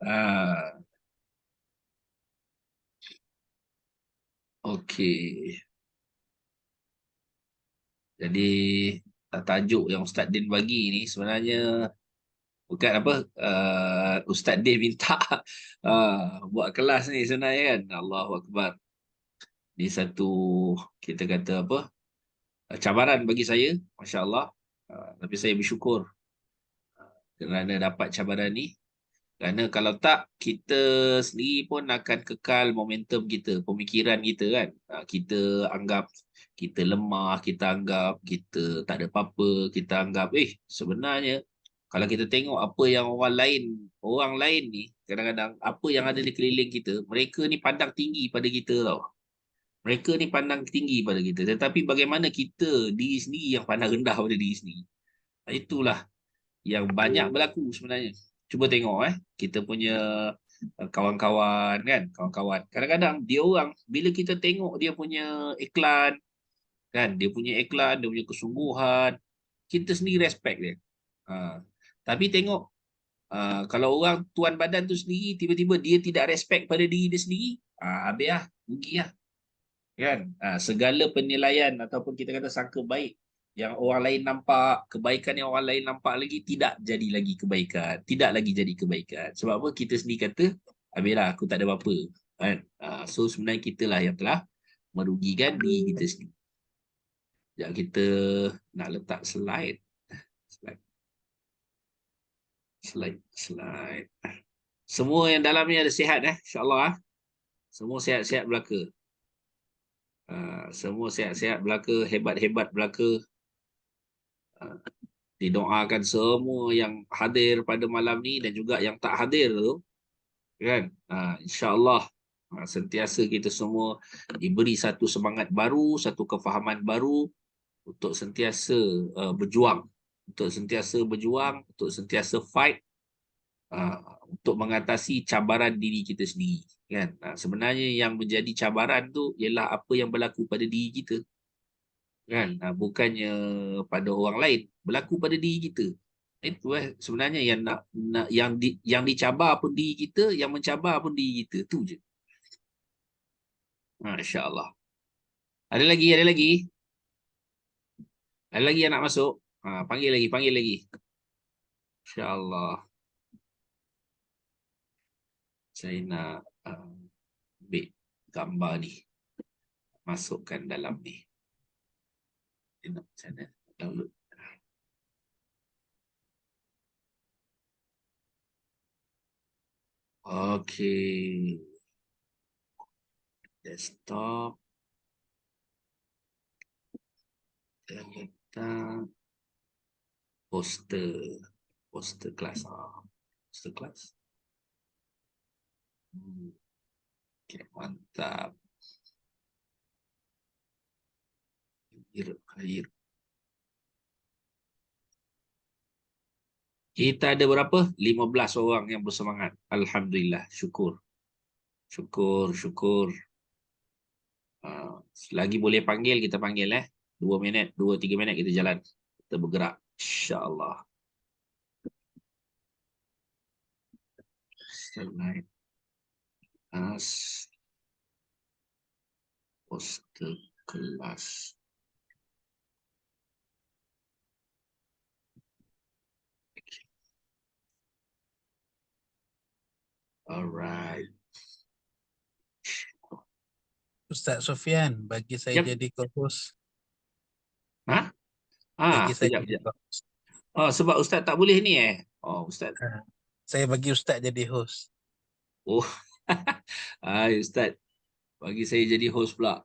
Ah, okey. Jadi tajuk yang Ustaz Din bagi ni sebenarnya bukan apa, Ustaz Din minta buat kelas ni sebenarnya kan. Allahu Akbar. Ni satu, kita kata apa, cabaran bagi saya, masya-Allah. Tapi saya bersyukur kerana dapat cabaran ni. Kerana kalau tak, kita sendiri pun akan kekal momentum kita, pemikiran kita kan. Kita anggap kita lemah, kita anggap kita tak ada apa-apa, kita anggap, sebenarnya kalau kita tengok apa yang orang lain ni, kadang-kadang apa yang ada di keliling kita, mereka ni pandang tinggi pada kita tau. Mereka ni pandang tinggi pada kita. Tetapi bagaimana kita, diri sendiri yang pandang rendah pada diri sendiri. Itulah yang banyak berlaku sebenarnya. Cuba tengok kita punya kawan-kawan kan, kawan-kawan. Kadang-kadang dia orang bila kita tengok dia punya iklan kan, dia punya kesungguhan, kita sendiri respect dia. Ha. Tapi tengok kalau orang tuan badan tu sendiri tiba-tiba dia tidak respect pada diri dia sendiri, habis lah, rugi lah kan. Segala penilaian ataupun kita kata sangka baik yang orang lain nampak, kebaikan yang orang lain nampak lagi tidak jadi lagi kebaikan, tidak lagi jadi kebaikan. Sebab apa? Kita sendiri kata, habislah aku tak ada apa-apa kan. So sebenarnya kita lah yang telah merugikan diri kita sendiri. Sekejap kita nak letak slide, slide, slide. Semua yang dalam ni ada sihat insya-Allah Semua sihat-sihat belaka. Semua sihat-sihat belaka, hebat-hebat belaka. Didoakan semua yang hadir pada malam ni dan juga yang tak hadir tu kan. InsyaAllah sentiasa kita semua diberi satu semangat baru, satu kefahaman baru untuk sentiasa berjuang, untuk sentiasa fight, untuk mengatasi cabaran diri kita sendiri kan. Sebenarnya yang menjadi cabaran tu ialah apa yang berlaku pada diri kita kan. Bukannya pada orang lain, berlaku pada diri kita. Itu sebenarnya yang yang dicabar pun diri kita, yang mencabar pun diri kita, tu je. Masya-Allah. Ada lagi yang nak masuk. Panggil lagi. Insya-Allah. Saya nak ambil gambar ni, masukkan dalam ni. Tengok sana, download. Okey. Desktop. Dan letak poster. Poster kelas. Poster kelas. Okay, mantap. Air. Kita ada berapa? 15 orang yang bersemangat. Alhamdulillah. Syukur. Syukur, syukur. Selagi boleh panggil, kita panggil 2 minit, 2-3 minit kita jalan. Kita bergerak. InsyaAllah. Slide. Poster kelas. Alright. Ustaz Sofian, bagi saya Yep. jadi co-host. Hah? Bagi saya Sekejap, jadi sekejap. co-host. Sebab Ustaz tak boleh ni Ustaz. Saya bagi Ustaz jadi host. Oh. Ustaz. Bagi saya jadi host pula.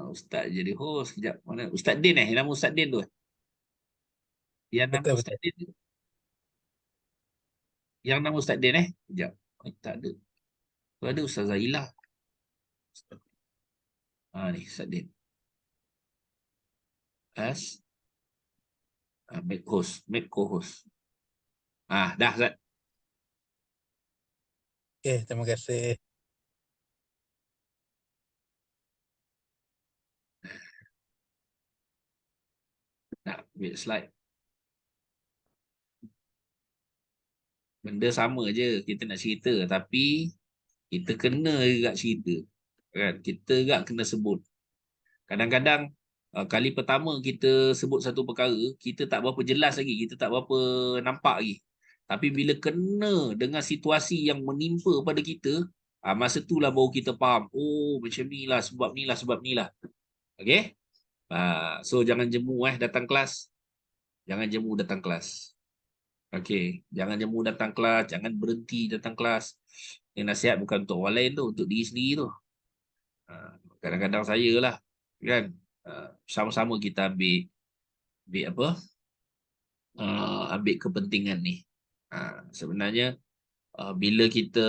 Ustaz jadi host. Sekejap. Mana? Ustaz Din Nama Ustaz Din tu. Yang nama Betul, Ustaz betul. Din tu. Yang nama Ustaz Din Sekejap. Tak ada. Tu ada Ustaz Zahila. Ni Ustaz Din. As make host. Make co-host. Dah Ustaz. Okey, terima kasih. Nak ambil slide. Benda sama je kita nak cerita, tapi kita kena juga cerita. Kan? Kita juga kena sebut. Kadang-kadang kali pertama kita sebut satu perkara, kita tak berapa jelas lagi, kita tak berapa nampak lagi. Tapi bila kena dengan situasi yang menimpa pada kita, masa itulah baru kita faham. Oh, macam ni lah, sebab ni lah, sebab ni lah. Okay? So, jangan jemu datang kelas. Jangan jemu datang kelas. Okay. Jangan jemu datang kelas. Jangan berhenti datang kelas. Ini nasihat bukan untuk orang lain tu, untuk diri sendiri tu. Kadang-kadang saya lah. Kan? Sama-sama kita ambil apa? Ambil kepentingan ni. Sebenarnya bila kita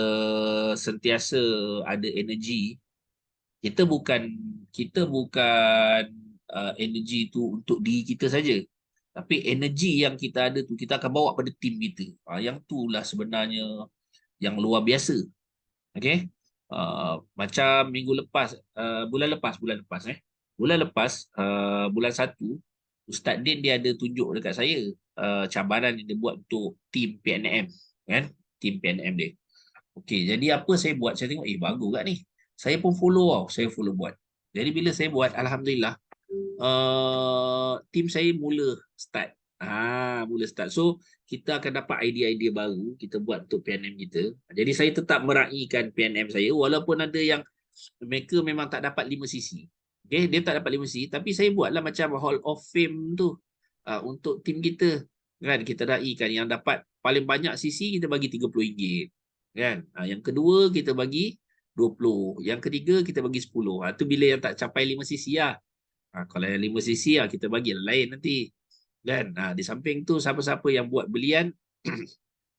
sentiasa ada energi, kita bukan energi tu untuk diri kita saja, tapi energi yang kita ada tu kita akan bawa pada tim kita. Yang itulah sebenarnya yang luar biasa. Okay? Macam minggu lepas, bulan lepas, bulan 1, Ustaz Din dia ada tunjuk dekat saya cabaran yang dia buat untuk tim PNM, kan? Tim PNM dia. Okey, jadi apa saya buat? Saya tengok, bagus kat ni. Saya pun follow tau, saya follow buat. Jadi bila saya buat, alhamdulillah, tim saya mula start. Mula start. So, kita akan dapat idea-idea baru kita buat untuk PNM kita. Jadi saya tetap meraihkan PNM saya walaupun ada yang mereka memang tak dapat 5 sisi. Okay, dia tak dapat 5 sisi, tapi saya buatlah macam Hall of Fame tu untuk tim kita. Kan kita raikan yang dapat paling banyak sisi kita bagi RM30. Kan? Yang kedua kita bagi 20. Yang ketiga kita bagi 10. Tu bila yang tak capai 5 sisi lah. Kalau yang 5 sisi kita bagi lain nanti. Kan? Di samping tu siapa-siapa yang buat belian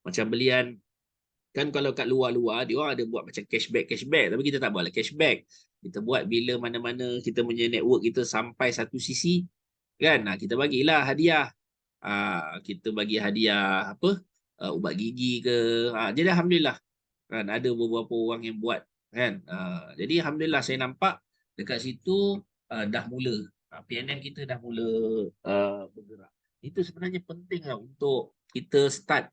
macam belian kan, kalau kat luar-luar dia orang ada buat macam cashback, tapi kita tak buatlah cashback. Kita buat bila mana-mana kita punya network kita sampai satu sisi, kan? Kita bagilah hadiah. Kita bagi hadiah apa? Ubat gigi ke. Jadi alhamdulillah kan ada beberapa orang yang buat, kan? Jadi alhamdulillah saya nampak dekat situ dah mula PNM kita dah mula bergerak. Itu sebenarnya penting lah untuk kita start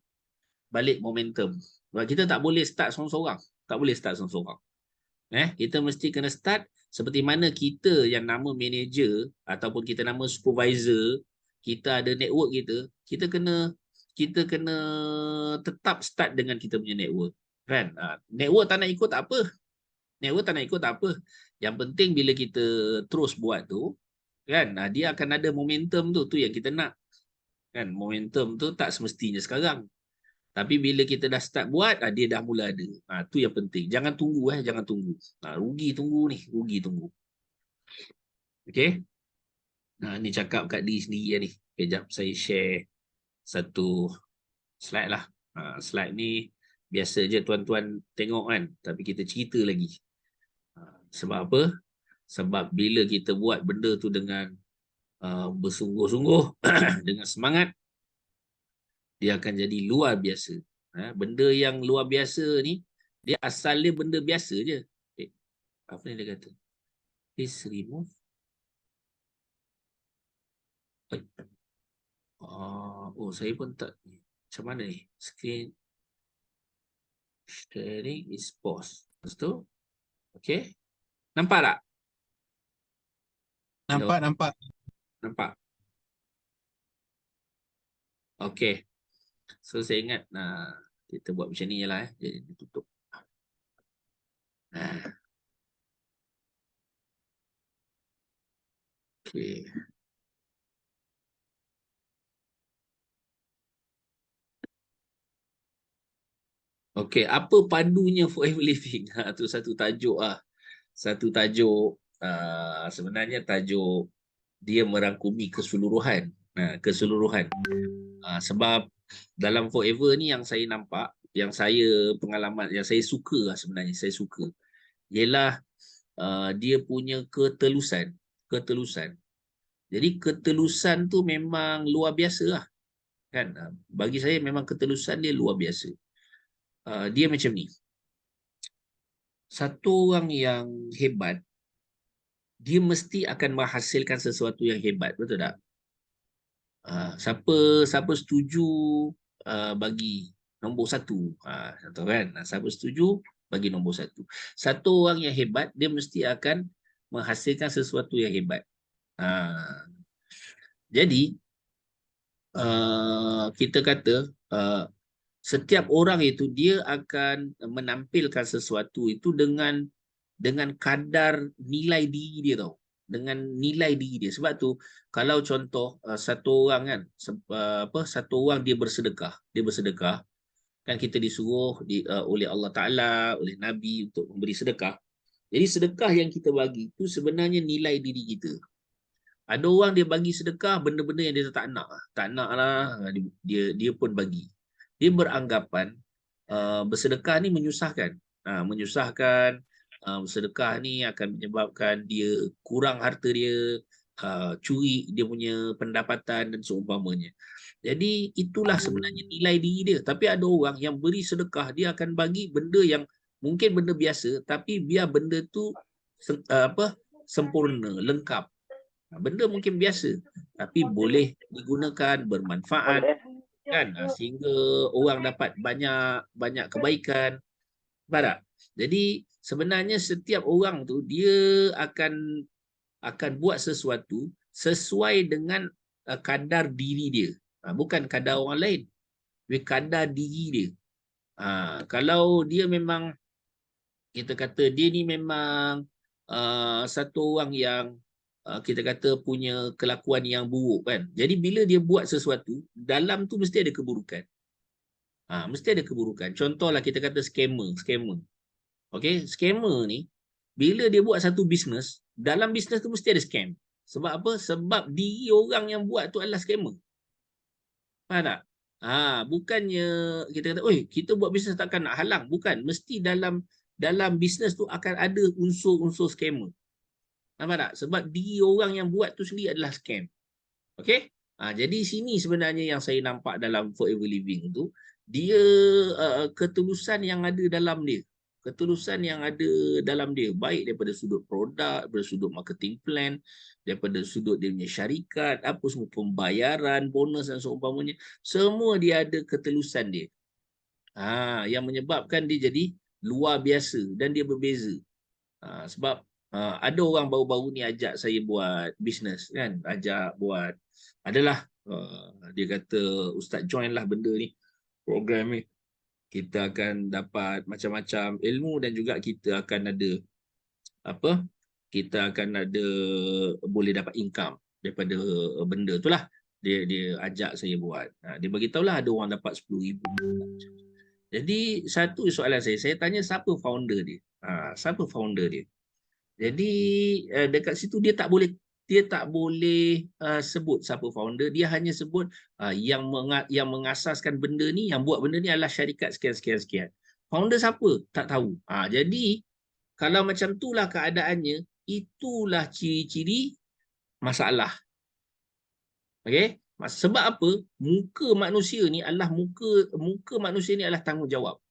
balik momentum. Sebab kita tak boleh start seorang-seorang. Tak boleh start seorang-seorang. Kita mesti kena start seperti mana kita yang nama manager ataupun kita nama supervisor, kita ada network kita kena tetap start dengan kita punya network. Kan? Network tak nak ikut tak apa. Network tak nak ikut tak apa. Yang penting bila kita terus buat tu, kan? Dia akan ada momentum tu yang kita nak. Kan? Momentum tu tak semestinya sekarang. Tapi bila kita dah start buat, dia dah mula ada. Tu yang penting. Jangan tunggu, jangan tunggu. Rugi tunggu ni, rugi tunggu. Okey. Ni cakap kat diri sendiri ni. Kejap saya share satu slide lah. Slide ni biasa je tuan-tuan tengok kan. Tapi kita cerita lagi. Sebab apa? Sebab bila kita buat benda tu dengan bersungguh-sungguh, dengan semangat, dia akan jadi luar biasa. Benda yang luar biasa ni, dia asal dia benda biasa je. Apa ni dia kata? Please remove. Saya pun tak. Macam mana ni? Screen sharing is pause. Lepas tu? Okay. Nampak tak? Nampak, Hello? nampak. Nampak? Okay. So saya ingat kita buat macam ni je lah. Jadi tutup. Okay. Okay, apa padunya Forever Living? Tu satu tajuk lah. Satu tajuk, sebenarnya tajuk dia merangkumi keseluruhan. Keseluruhan. Sebab dalam Forever ni yang saya nampak, yang saya pengalaman, yang saya suka lah sebenarnya, saya suka. Ialah dia punya ketelusan. Ketelusan. Jadi ketelusan tu memang luar biasa lah. Kan? Bagi saya memang ketelusan dia luar biasa. Dia macam ni. Satu orang yang hebat, dia mesti akan menghasilkan sesuatu yang hebat, betul tak? Siapa setuju bagi nombor satu. Contoh kan, siapa setuju bagi nombor satu. Satu orang yang hebat, dia mesti akan menghasilkan sesuatu yang hebat. Jadi kita kata setiap orang itu dia akan menampilkan sesuatu itu dengan kadar nilai diri dia tau. Dengan nilai diri dia. Sebab tu kalau contoh satu orang kan satu orang dia bersedekah kan kita disuruh oleh Allah Taala, oleh Nabi untuk memberi sedekah. Jadi sedekah yang kita bagi itu sebenarnya nilai diri kita. Ada orang dia bagi sedekah benda-benda yang dia tak nak lah, dia pun bagi. Dia beranggapan bersedekah ni menyusahkan. Bersedekah ni akan menyebabkan dia kurang harta dia, curi dia punya pendapatan dan seumpamanya. Jadi itulah sebenarnya nilai diri dia. Tapi ada orang yang beri sedekah, dia akan bagi benda yang mungkin benda biasa, tapi biar benda tu sempurna, lengkap. Benda mungkin biasa, tapi boleh digunakan, bermanfaat, kan? Sehingga orang dapat banyak kebaikan. Faham tak? Jadi sebenarnya setiap orang tu dia akan buat sesuatu sesuai dengan kadar diri dia. Bukan kadar orang lain, tapi kadar diri dia. Kalau dia memang, kita kata dia ni memang satu orang yang kita kata punya kelakuan yang buruk kan. Jadi bila dia buat sesuatu, dalam tu mesti ada keburukan. Mesti ada keburukan. Contohlah kita kata scammer. Okey, scammer ni bila dia buat satu bisnes, dalam bisnes tu mesti ada scam. Sebab apa? Sebab diri orang yang buat tu adalah scammer. Faham tak? Bukannya kita kata, "Oi, kita buat bisnes takkan nak halang." Bukan, mesti dalam bisnes tu akan ada unsur-unsur scammer. Nampak tak? Sebab diri orang yang buat tu sendiri adalah scam. Okey? Jadi sini sebenarnya yang saya nampak dalam Forever Living tu, dia ketulusan yang ada dalam dia. Ketulusan yang ada dalam dia. Baik daripada sudut produk, daripada sudut marketing plan, daripada sudut dia punya syarikat, apa semua pembayaran, bonus dan seumpamanya. Semua dia ada ketulusan dia. Yang menyebabkan dia jadi luar biasa dan dia berbeza. Sebab ada orang baru-baru ni ajak saya buat bisnes kan, adalah dia kata, "Ustaz, join lah benda ni, program ni. Kita akan dapat macam-macam ilmu dan juga kita akan ada boleh dapat income daripada benda tu lah." Dia ajak saya buat. Dia beritahu lah ada orang dapat 10,000. Jadi satu soalan saya tanya siapa founder dia. Siapa founder dia? Jadi dekat situ dia tak boleh sebut siapa founder. Dia hanya sebut yang mengasaskan benda ni, yang buat benda ni adalah syarikat sekian. Founder siapa? Tak tahu. Jadi kalau macam itulah keadaannya, itulah ciri-ciri masalah. Okey? Sebab apa? Muka manusia ni adalah tanggungjawab.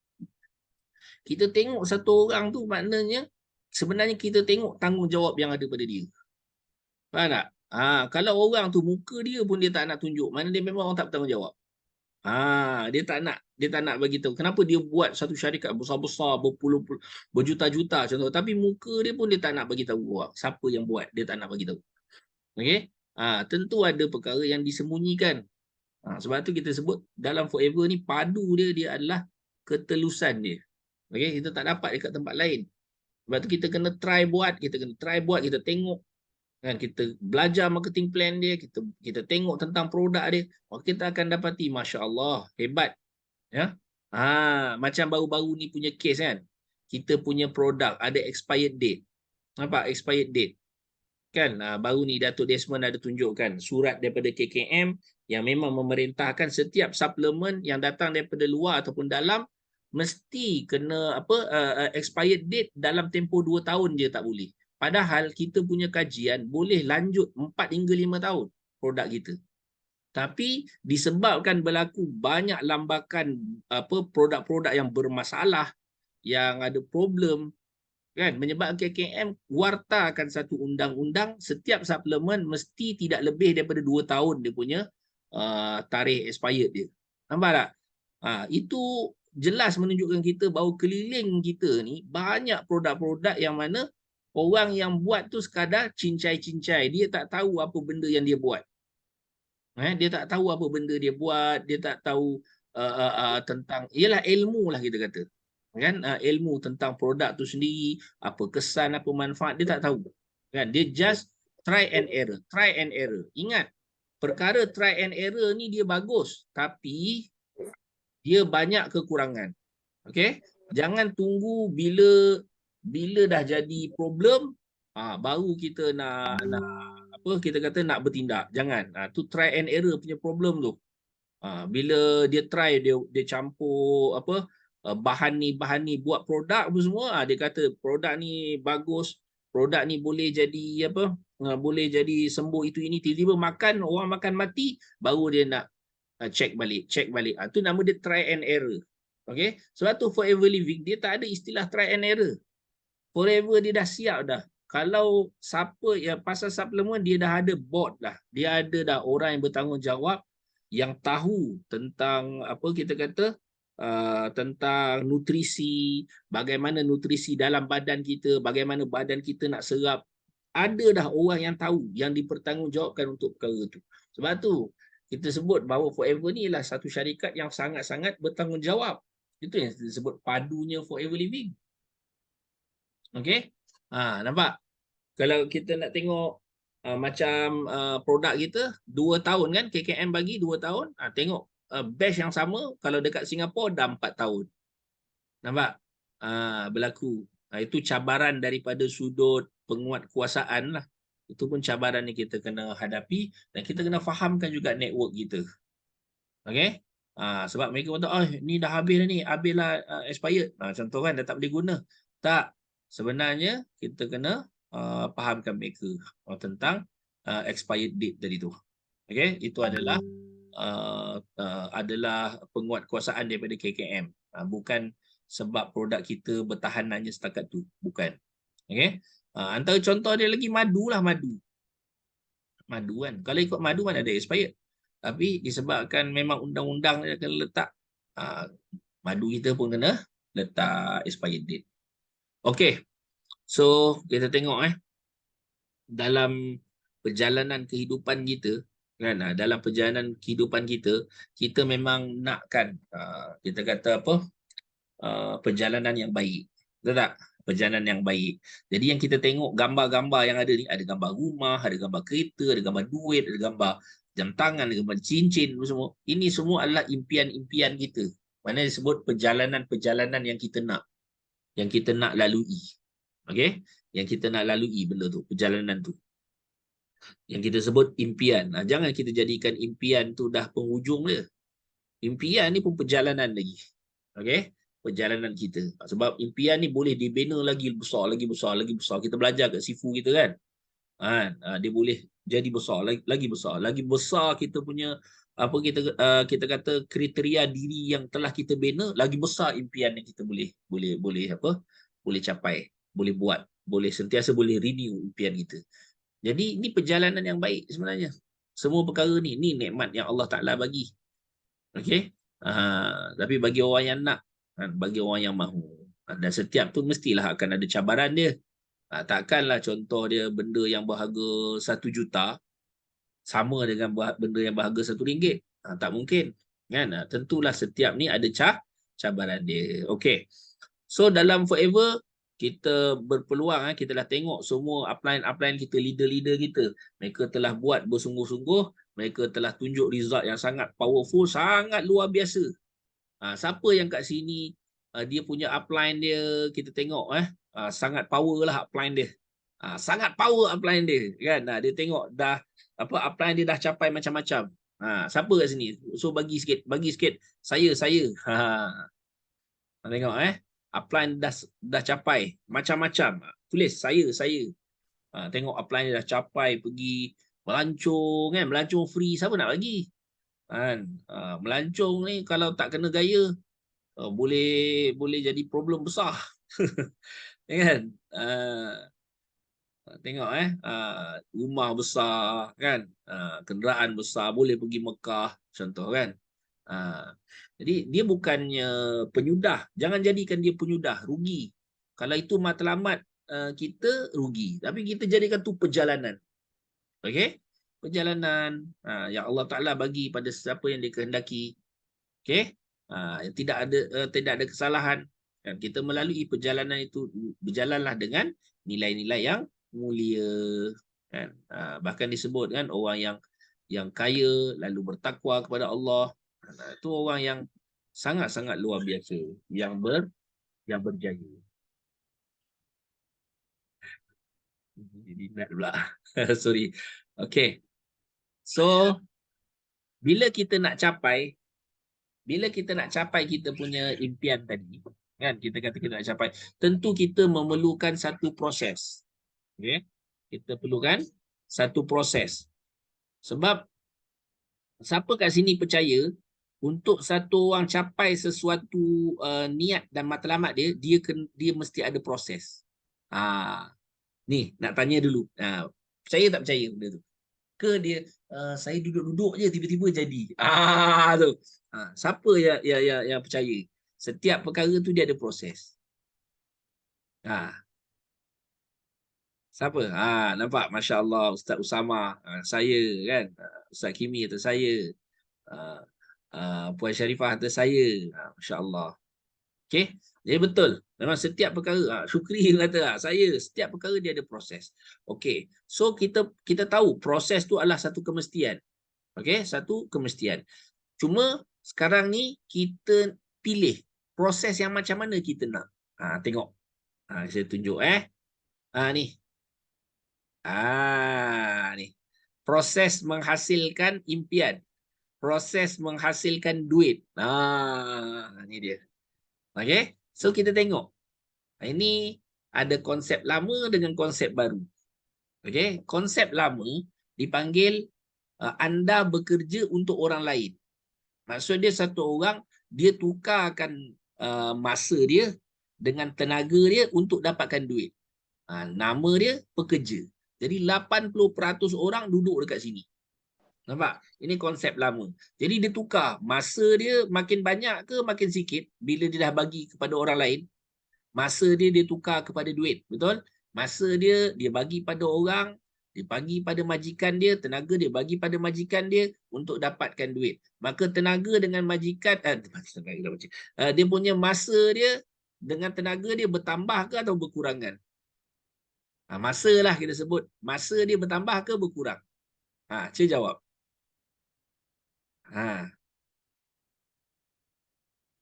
Kita tengok satu orang tu, maknanya sebenarnya kita tengok tanggungjawab yang ada pada dia. Faham tak? Kalau orang tu muka dia pun dia tak nak tunjuk, mana dia memang orang tak bertanggungjawab. Dia tak nak bagi tahu. Kenapa dia buat satu syarikat besar-besar berjuta-juta contoh, tapi muka dia pun dia tak nak bagi tahu orang. Siapa yang buat, dia tak nak bagi tahu. Okey? Tentu ada perkara yang disembunyikan. Sebab tu kita sebut dalam Forever ni padu dia adalah ketelusan dia. Okey, kita tak dapat dekat tempat lain. Sebab tu kita kena try buat, kita tengok kan, kita belajar marketing plan dia, kita tengok tentang produk dia, maka kita akan dapati masya-Allah hebat ya. Macam baru-baru ni punya case kan. Kita punya produk ada expired date. Nampak expired date? Kan baru ni Datuk Desmond ada tunjukkan surat daripada KKM yang memang memerintahkan setiap suplemen yang datang daripada luar ataupun dalam mesti kena expired date dalam tempoh 2 tahun je tak boleh. Padahal kita punya kajian boleh lanjut 4 hingga 5 tahun produk kita. Tapi disebabkan berlaku banyak lambakan produk-produk yang bermasalah, yang ada problem kan, menyebabkan KKM wartakan satu undang-undang setiap suplemen mesti tidak lebih daripada 2 tahun dia punya tarikh expired dia. Nampak tak? Itu jelas menunjukkan kita bahawa keliling kita ni banyak produk-produk yang mana orang yang buat tu sekadar cincai-cincai. Dia tak tahu apa benda yang dia buat. Dia tak tahu apa benda dia buat, dia tak tahu tentang, ialah ilmu lah kita kata. Kan? Ilmu tentang produk tu sendiri, apa kesan, apa manfaat, dia tak tahu. Kan? Dia just try and error. Try and error. Ingat, perkara try and error ni dia bagus, tapi dia banyak kekurangan. Okey? Jangan tunggu bila dah jadi problem, baru kita nak apa kita kata nak bertindak. Jangan. Tu try and error punya problem tu. Bila dia try, dia campur apa bahan ni buat produk apa semua, dia kata produk ni bagus, produk ni boleh jadi apa, boleh jadi sembuh itu ini, tiba-tiba makan, orang makan mati, baru dia nak check balik. Tu nama dia try and error. Okey, sebab tu Forever Living dia tak ada istilah try and error. Forever dia dah siap dah. Kalau siapa yang pasal suplemen, dia dah ada board dah. Dia ada dah orang yang bertanggungjawab, yang tahu tentang apa kita kata tentang nutrisi, bagaimana nutrisi dalam badan kita, bagaimana badan kita nak serap. Ada dah orang yang tahu, yang dipertanggungjawabkan untuk perkara tu. Sebab tu kita sebut bahawa Forever ni ialah satu syarikat yang sangat-sangat bertanggungjawab. Itu yang disebut padunya Forever Living. Okey? Nampak? Kalau kita nak tengok macam produk kita 2 tahun kan, KKM bagi 2 tahun, tengok batch yang sama kalau dekat Singapura dah 4 tahun. Nampak? Berlaku. Itu cabaran daripada sudut penguatkuasaan lah. Itu pun cabaran yang kita kena hadapi, dan kita kena fahamkan juga network kita. Okey? Sebab mereka kata, ni dah habis dah ni, habislah expired. Contoh kan, dah tak boleh guna. Tak. Sebenarnya kita kena fahamkan mereka tentang expired date tadi tu. Okey, itu adalah penguatkuasaan daripada KKM. Bukan sebab produk kita bertahan hanya setakat tu, bukan. Okey. Antara contoh dia lagi madu lah, madu kan. Kalau ikut madu mana ada expired. Tapi disebabkan memang undang-undang dia kena letak, madu kita pun kena letak expired date. Okey. So kita tengok dalam perjalanan kehidupan kita kan, dalam perjalanan kehidupan kita, kita memang nakkan kita kata apa, perjalanan yang baik. Betul tak? Perjalanan yang baik. Jadi yang kita tengok gambar-gambar yang ada ni, ada gambar rumah, ada gambar kereta, ada gambar duit, ada gambar jam tangan, ada gambar cincin semua. Ini semua adalah impian-impian kita. Mana disebut perjalanan-perjalanan yang kita nak lalui. Okey? Yang kita nak lalui benda tu, perjalanan tu. Yang kita sebut impian. Jangan kita jadikan impian tu dah penghujung dia. Impian ni pun perjalanan lagi. Okey? Perjalanan kita. Sebab impian ni boleh dibina lagi besar, lagi besar, lagi besar. Kita belajar kat Sifu kita kan. Dia boleh jadi besar, lagi besar. Lagi besar kita punya apa kita kata kriteria diri yang telah kita bina, lagi besar impian yang kita boleh capai, boleh buat, boleh sentiasa boleh renew impian kita. Jadi ini perjalanan yang baik sebenarnya. Semua perkara ni nikmat yang Allah Ta'ala bagi. Okey? Tapi bagi orang yang nak, bagi orang yang mahu. Dan setiap tu mestilah akan ada cabaran dia. Takkanlah contoh dia benda yang berharga 1 juta sama dengan benda yang berharga RM1. Tak mungkin. Kan? Tentulah setiap ni ada cabaran dia. Okey. So dalam Forever, kita berpeluang, kita dah tengok semua upline kita, leader-leader kita. Mereka telah buat bersungguh-sungguh. Mereka telah tunjuk result yang sangat powerful, sangat luar biasa. Siapa yang kat sini dia punya upline dia, kita tengok sangat power lah upline dia. Sangat power upline dia kan. Dia tengok dah apa upline dia dah capai macam-macam. Siapa kat sini? So bagi sikit. Saya. Tengok upline dah capai macam-macam. Tulis saya. Tengok upline dia dah capai, pergi melancong kan, melancong free, siapa nak bagi? Melancong ni kalau tak kena gaya boleh jadi problem besar. Kan? Tengok rumah besar kan, kenderaan besar, boleh pergi Mekah contoh kan. Jadi dia bukannya penyudah. Jangan jadikan dia penyudah, rugi. Kalau itu matlamat kita rugi. Tapi kita jadikan tu perjalanan. Okey? Perjalanan yang Allah Taala bagi pada siapa yang dikehendaki. Okey? Yang tidak ada kesalahan. Dan kita melalui perjalanan itu berjalanlah dengan nilai-nilai yang mulia. Kan? Bahkan disebut kan orang yang kaya lalu bertakwa kepada Allah. Itu orang yang sangat-sangat luar biasa, yang berjaya. Jadi nak pula. Sorry. Okay. So bila kita nak capai kita punya impian tadi, kan kita kata kita nak capai, tentu kita memerlukan satu proses. Okay? Kita perlukan satu proses. Sebab siapa kat sini percaya untuk satu orang capai sesuatu niat dan matlamat dia mesti ada proses. Ni nak tanya dulu. Percaya tak percaya benda tu? Ke dia saya duduk-duduk je tiba-tiba jadi. Tu. Siapa yang percaya? Setiap perkara tu dia ada proses. Siapa? Nampak? Masya Allah, Ustaz Usama, saya kan, Ustaz Kimi atau saya, Puan Syarifah atau saya, Masya Allah. Okay, jadi betul. Memang setiap perkara, Syukri kata, saya setiap perkara dia ada proses. Okay, so kita tahu proses tu adalah satu kemestian. Okay, satu kemestian. Cuma sekarang ni kita pilih proses yang macam mana kita nak. Tengok. Saya tunjuk ni. Ni. Proses menghasilkan impian. Proses menghasilkan duit. Ni dia. Okay. So kita tengok. Ini ada konsep lama dengan konsep baru. Okay. Konsep lama dipanggil anda bekerja untuk orang lain. Maksud dia satu orang, dia tukarkan masa dia dengan tenaga dia untuk dapatkan duit. Nama dia pekerja. Jadi 80% orang duduk dekat sini. Nampak? Ini konsep lama. Jadi dia tukar. Masa dia makin banyak ke makin sikit bila dia dah bagi kepada orang lain. Masa dia tukar kepada duit. Betul? Masa dia bagi pada orang, dia bagi pada majikan dia, tenaga dia bagi pada majikan dia untuk dapatkan duit. Maka tenaga dengan majikan, dia punya masa dia dengan tenaga dia bertambah ke atau berkurangan? Masa lah kita sebut. Masa dia bertambah ke berkurang? Cik jawab.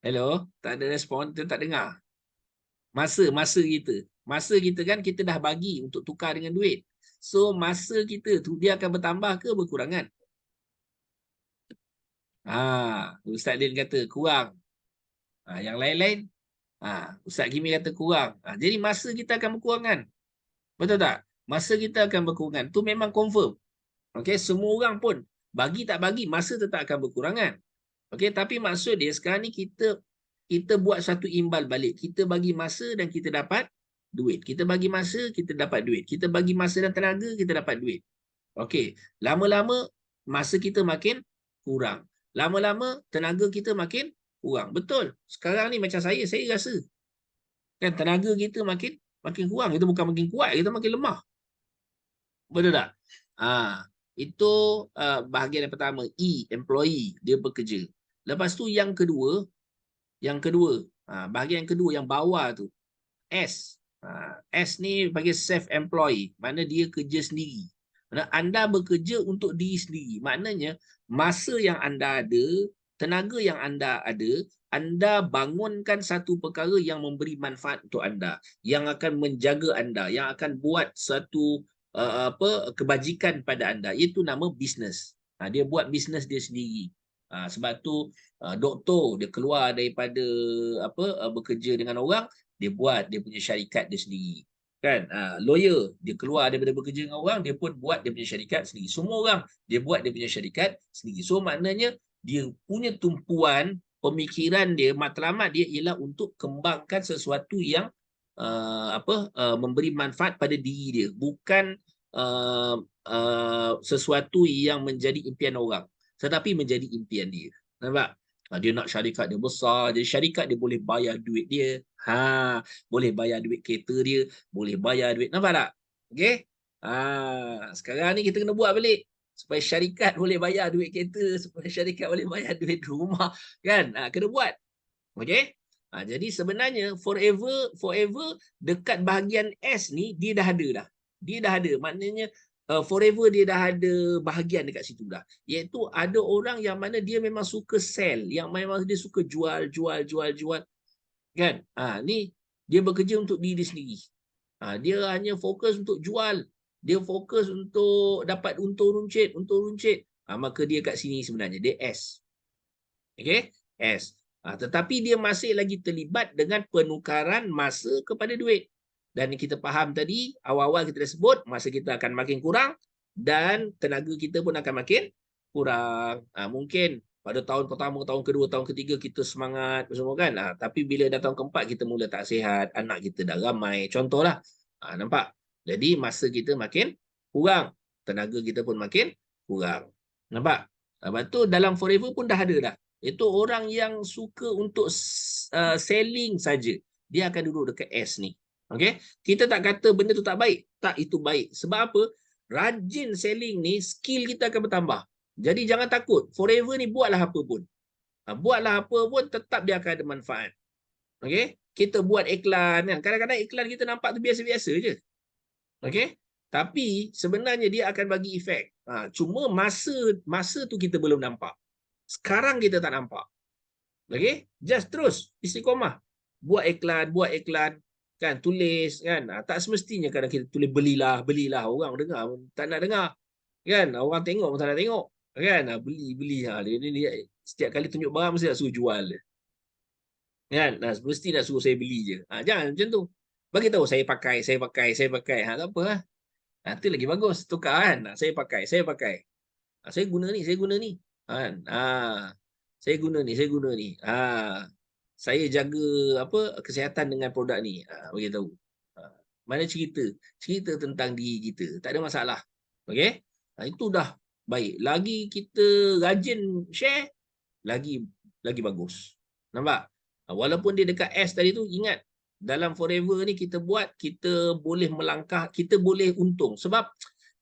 Hello? Tak ada respon, kita tak dengar. Masa kita. Masa kita kan kita dah bagi untuk tukar dengan duit. So masa kita tu dia akan bertambah ke berkurangan? Ustaz Din kata kurang. Yang lain-lain? Ustaz Kimi kata kurang. Jadi masa kita akan berkurangan. Betul tak? Masa kita akan berkurangan. Tu memang confirm. Okay, semua orang pun bagi tak bagi masa tetap akan berkurangan. Okay, tapi maksud dia sekarang ni kita buat satu imbal balik. Kita bagi masa dan kita dapat duit. Kita bagi masa, kita dapat duit. Kita bagi masa dan tenaga, kita dapat duit. Okey, lama-lama masa kita makin kurang. Lama-lama tenaga kita makin kurang. Betul. Sekarang ni macam saya rasa kan tenaga kita makin kurang. Kita bukan makin kuat, kita makin lemah. Betul tak? Itu bahagian yang pertama. Employee, dia bekerja. Lepas tu yang kedua, bahagian yang kedua yang bawah tu, S. S ni bagi self-employed, mana dia kerja sendiri. Mana anda bekerja untuk diri sendiri. Maknanya masa yang anda ada, tenaga yang anda ada, anda bangunkan satu perkara yang memberi manfaat untuk anda, yang akan menjaga anda, yang akan buat satu kebajikan pada anda. Itu nama bisnes. Dia buat bisnes dia sendiri. Sebab tu doktor dia keluar daripada bekerja dengan orang, dia buat dia punya syarikat dia sendiri. Kan? Lawyer dia keluar daripada bekerja dengan orang, dia pun buat dia punya syarikat sendiri. Semua orang dia buat dia punya syarikat sendiri. So maknanya dia punya tumpuan pemikiran dia, matlamat dia ialah untuk kembangkan sesuatu yang memberi manfaat pada diri dia, bukan sesuatu yang menjadi impian orang, tetapi menjadi impian dia. Nampak? Dia nak syarikat dia besar. Jadi syarikat dia boleh bayar duit dia. Boleh bayar duit kereta dia. Boleh bayar duit. Nampak tak? Okey? Sekarang ni kita kena buat balik. Supaya syarikat boleh bayar duit kereta. Supaya syarikat boleh bayar duit rumah. Kan? Kena buat. Okey? Jadi sebenarnya forever dekat bahagian S ni dia dah ada dah. Dia dah ada. Maknanya forever dia dah ada bahagian dekat situ dah. Iaitu ada orang yang mana dia memang suka sell, yang memang dia suka jual. Kan? Ni dia bekerja untuk diri sendiri. Dia hanya fokus untuk jual. Dia fokus untuk dapat untung runcit. Maka dia kat sini sebenarnya. Dia S. Okey? S. Tetapi dia masih lagi terlibat dengan penukaran masa kepada duit. Dan kita faham tadi, awal-awal kita dah sebut, masa kita akan makin kurang dan tenaga kita pun akan makin kurang. Mungkin pada tahun pertama, tahun kedua, tahun ketiga kita semangat semua kan. Tapi bila dah tahun keempat kita mula tak sihat, anak kita dah ramai. Contohlah. Nampak? Jadi masa kita makin kurang. Tenaga kita pun makin kurang. Nampak? Lepas tu dalam forever pun dah ada dah. Itu orang yang suka untuk selling saja. Dia akan duduk dekat S ni. Okay? Kita tak kata benda tu tak baik. Tak, itu baik. Sebab apa? Rajin selling ni, skill kita akan bertambah. Jadi jangan takut. Forever ni buatlah apa pun. Buatlah apa pun, tetap dia akan ada manfaat. Okay? Kita buat iklan. Kan? Kadang-kadang iklan kita nampak tu biasa-biasa je. Okay? Tapi sebenarnya dia akan bagi efek. Cuma masa tu kita belum nampak. Sekarang kita tak nampak. Okay? Just terus istiqomah. Buat iklan. Kan, tulis kan. Tak semestinya kadang kita tulis belilah. Orang dengar tak nak dengar. Kan, orang tengok pun tak nak tengok. Kan, beli. Dia setiap kali tunjuk barang mesti nak suruh jual. Kan, mesti nak suruh saya beli je. Jangan macam tu. Bagi tahu saya pakai. Tak apa lah. Itu lagi bagus. Tukar kan. Saya pakai. Saya guna ni. Kan. Saya guna ni. Saya jaga kesihatan dengan produk ni. Bagi tahu. Mana cerita tentang diri kita. Tak ada masalah. Okey? Itu dah baik. Lagi kita rajin share, lagi bagus. Nampak? Walaupun dia dekat S tadi tu, ingat dalam forever ni kita buat, kita boleh melangkah, kita boleh untung. Sebab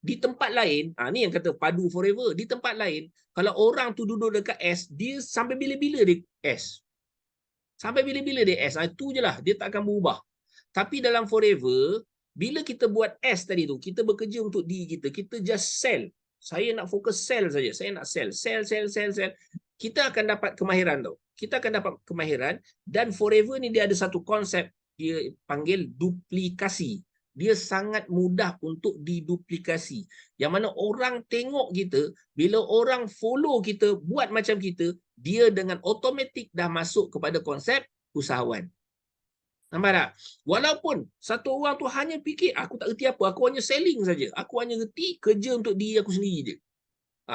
di tempat lain, ni yang kata padu forever, di tempat lain, kalau orang tu duduk dekat S, dia sampai bila-bila dia S. Itu je lah, dia tak akan berubah. Tapi dalam forever, bila kita buat S tadi tu, kita bekerja untuk diri kita, kita just sell. Saya nak fokus sell saja. Saya nak sell. Kita akan dapat kemahiran tau. Dan forever ni dia ada satu konsep, dia panggil duplikasi. Dia sangat mudah untuk diduplikasi. Yang mana orang tengok kita, bila orang follow kita, buat macam kita, dia dengan automatik dah masuk kepada konsep usahawan. Nampak tak? Walaupun satu orang tu hanya fikir, aku tak reti apa, aku hanya selling saja. Aku hanya reti kerja untuk diri aku sendiri je.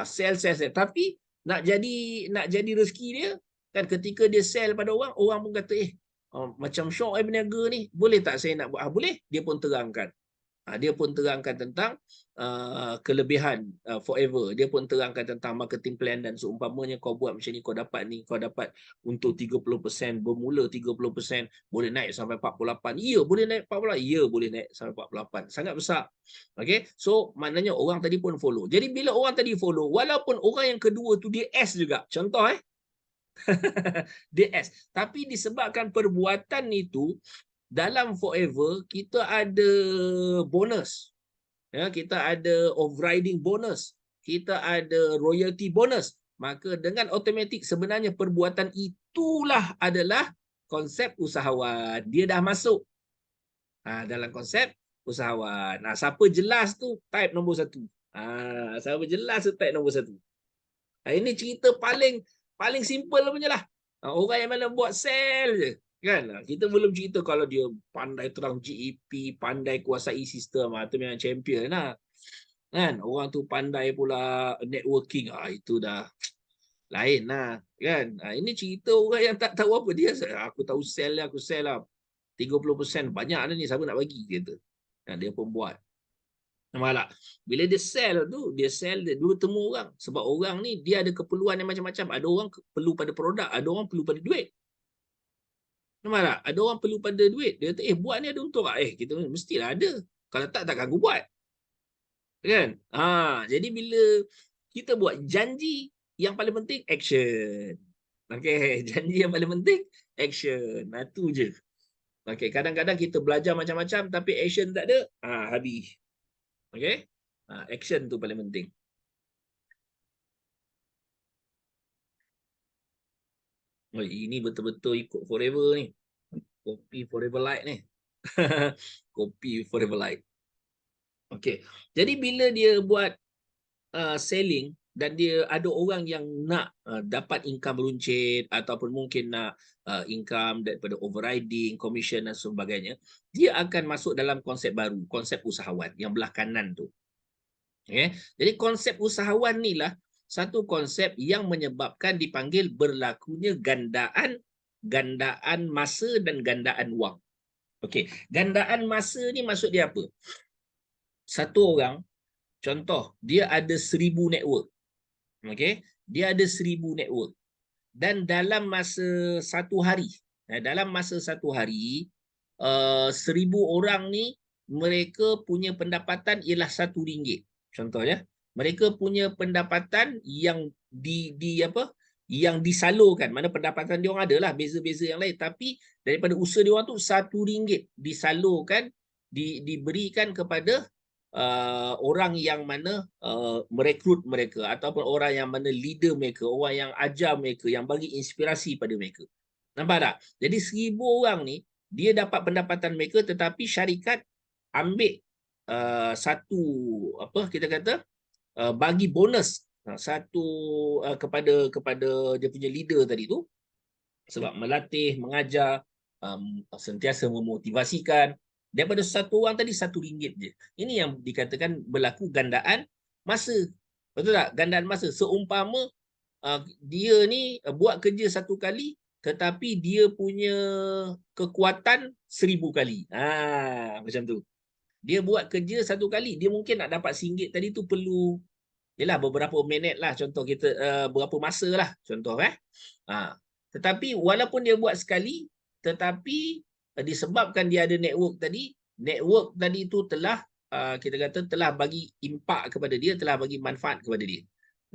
Sell. Tapi nak jadi rezeki dia, kan ketika dia sell pada orang, orang pun kata, macam Syok berniaga ni, boleh tak saya nak buat? Boleh. Dia pun terangkan. Dia pun terangkan tentang kelebihan forever. Dia pun terangkan tentang marketing plan dan seumpamanya kau buat macam ni, kau dapat untuk 30%, bermula 30%, boleh naik sampai 48. Ya, boleh naik 48. Ya, boleh naik sampai 48. Sangat besar. Okay? So, maknanya orang tadi pun follow. Jadi, bila orang tadi follow, walaupun orang yang kedua tu dia S juga. Contoh, dia S. Tapi disebabkan perbuatan itu, dalam forever kita ada bonus. Kita ada overriding bonus. Kita ada royalty bonus. Maka dengan automatik sebenarnya perbuatan itulah adalah konsep usahawan. Dia dah masuk dalam konsep usahawan. Siapa jelas tu, type nombor 1. Siapa jelas tu, type nombor 1. Ini cerita paling simple punya lah. Orang yang mana buat sell je. Kan? Kita belum cerita kalau dia pandai terang GEP, pandai kuasai sistem, itu memang champion lah. Kan? Orang tu pandai pula networking, itu dah lain lah. Kan? Ini cerita orang yang tak tahu apa. Dia, aku tahu sell lah. 30% banyak dah ni, siapa nak bagi? Kata. Dia pun buat. Nampak tak? Bila dia sell tu, dia sell dia dulu temu orang. Sebab orang ni dia ada keperluan yang macam-macam. Ada orang perlu pada produk, ada orang perlu pada duit. Nampak tak? Ada orang perlu pada duit. Dia kata, buat ni ada untung tak? Kita mestilah ada. Kalau tak, takkan aku buat. Kan? Jadi bila kita buat janji, yang paling penting action. Okay, janji yang paling penting action. Itu je. Okay, kadang-kadang kita belajar macam-macam tapi action tak ada, habis. Okay? Action tu paling penting. Oh, ini betul-betul ikut forever ni. Kopi forever light ni. Kopi forever light. Okay. Jadi bila dia buat selling dan dia ada orang yang nak dapat income runcit ataupun mungkin nak income daripada overriding, commission dan sebagainya, dia akan masuk dalam konsep baru, konsep usahawan yang belah kanan tu. Okay. Jadi konsep usahawan ni lah satu konsep yang menyebabkan dipanggil berlakunya gandaan masa dan gandaan wang. Okey, gandaan masa ni maksud dia apa? Satu orang, contoh, dia ada 1000 network. Okey, dia ada 1000 network. Dan dalam masa satu hari, 1000 orang ni mereka punya pendapatan ialah RM1. Contohnya, mereka punya pendapatan yang yang disalurkan. Mana pendapatan dia orang adalah beza-beza yang lain, tapi daripada usaha dia orang tu RM1 disalurkan, diberikan kepada orang yang mana merekrut mereka ataupun orang yang mana leader mereka, orang yang ajar mereka, yang bagi inspirasi pada mereka. Nampak tak? Jadi 1000 orang ni dia dapat pendapatan mereka tetapi syarikat ambil satu kita kata bagi bonus satu kepada dia punya leader tadi tu sebab melatih, mengajar, sentiasa memotivasikan. Daripada satu orang tadi RM1 je. Ini yang dikatakan berlaku gandaan masa. Betul tak? Gandaan masa. Seumpama dia ni buat kerja satu kali tetapi dia punya kekuatan 1000 kali. Macam tu. Dia buat kerja satu kali, dia mungkin nak dapat RM1 tadi tu perlu yalah beberapa minit lah, contoh kita berapa masa lah contoh tetapi walaupun dia buat sekali tetapi disebabkan dia ada network tadi tu telah kita kata telah bagi impak kepada dia, telah bagi manfaat kepada dia.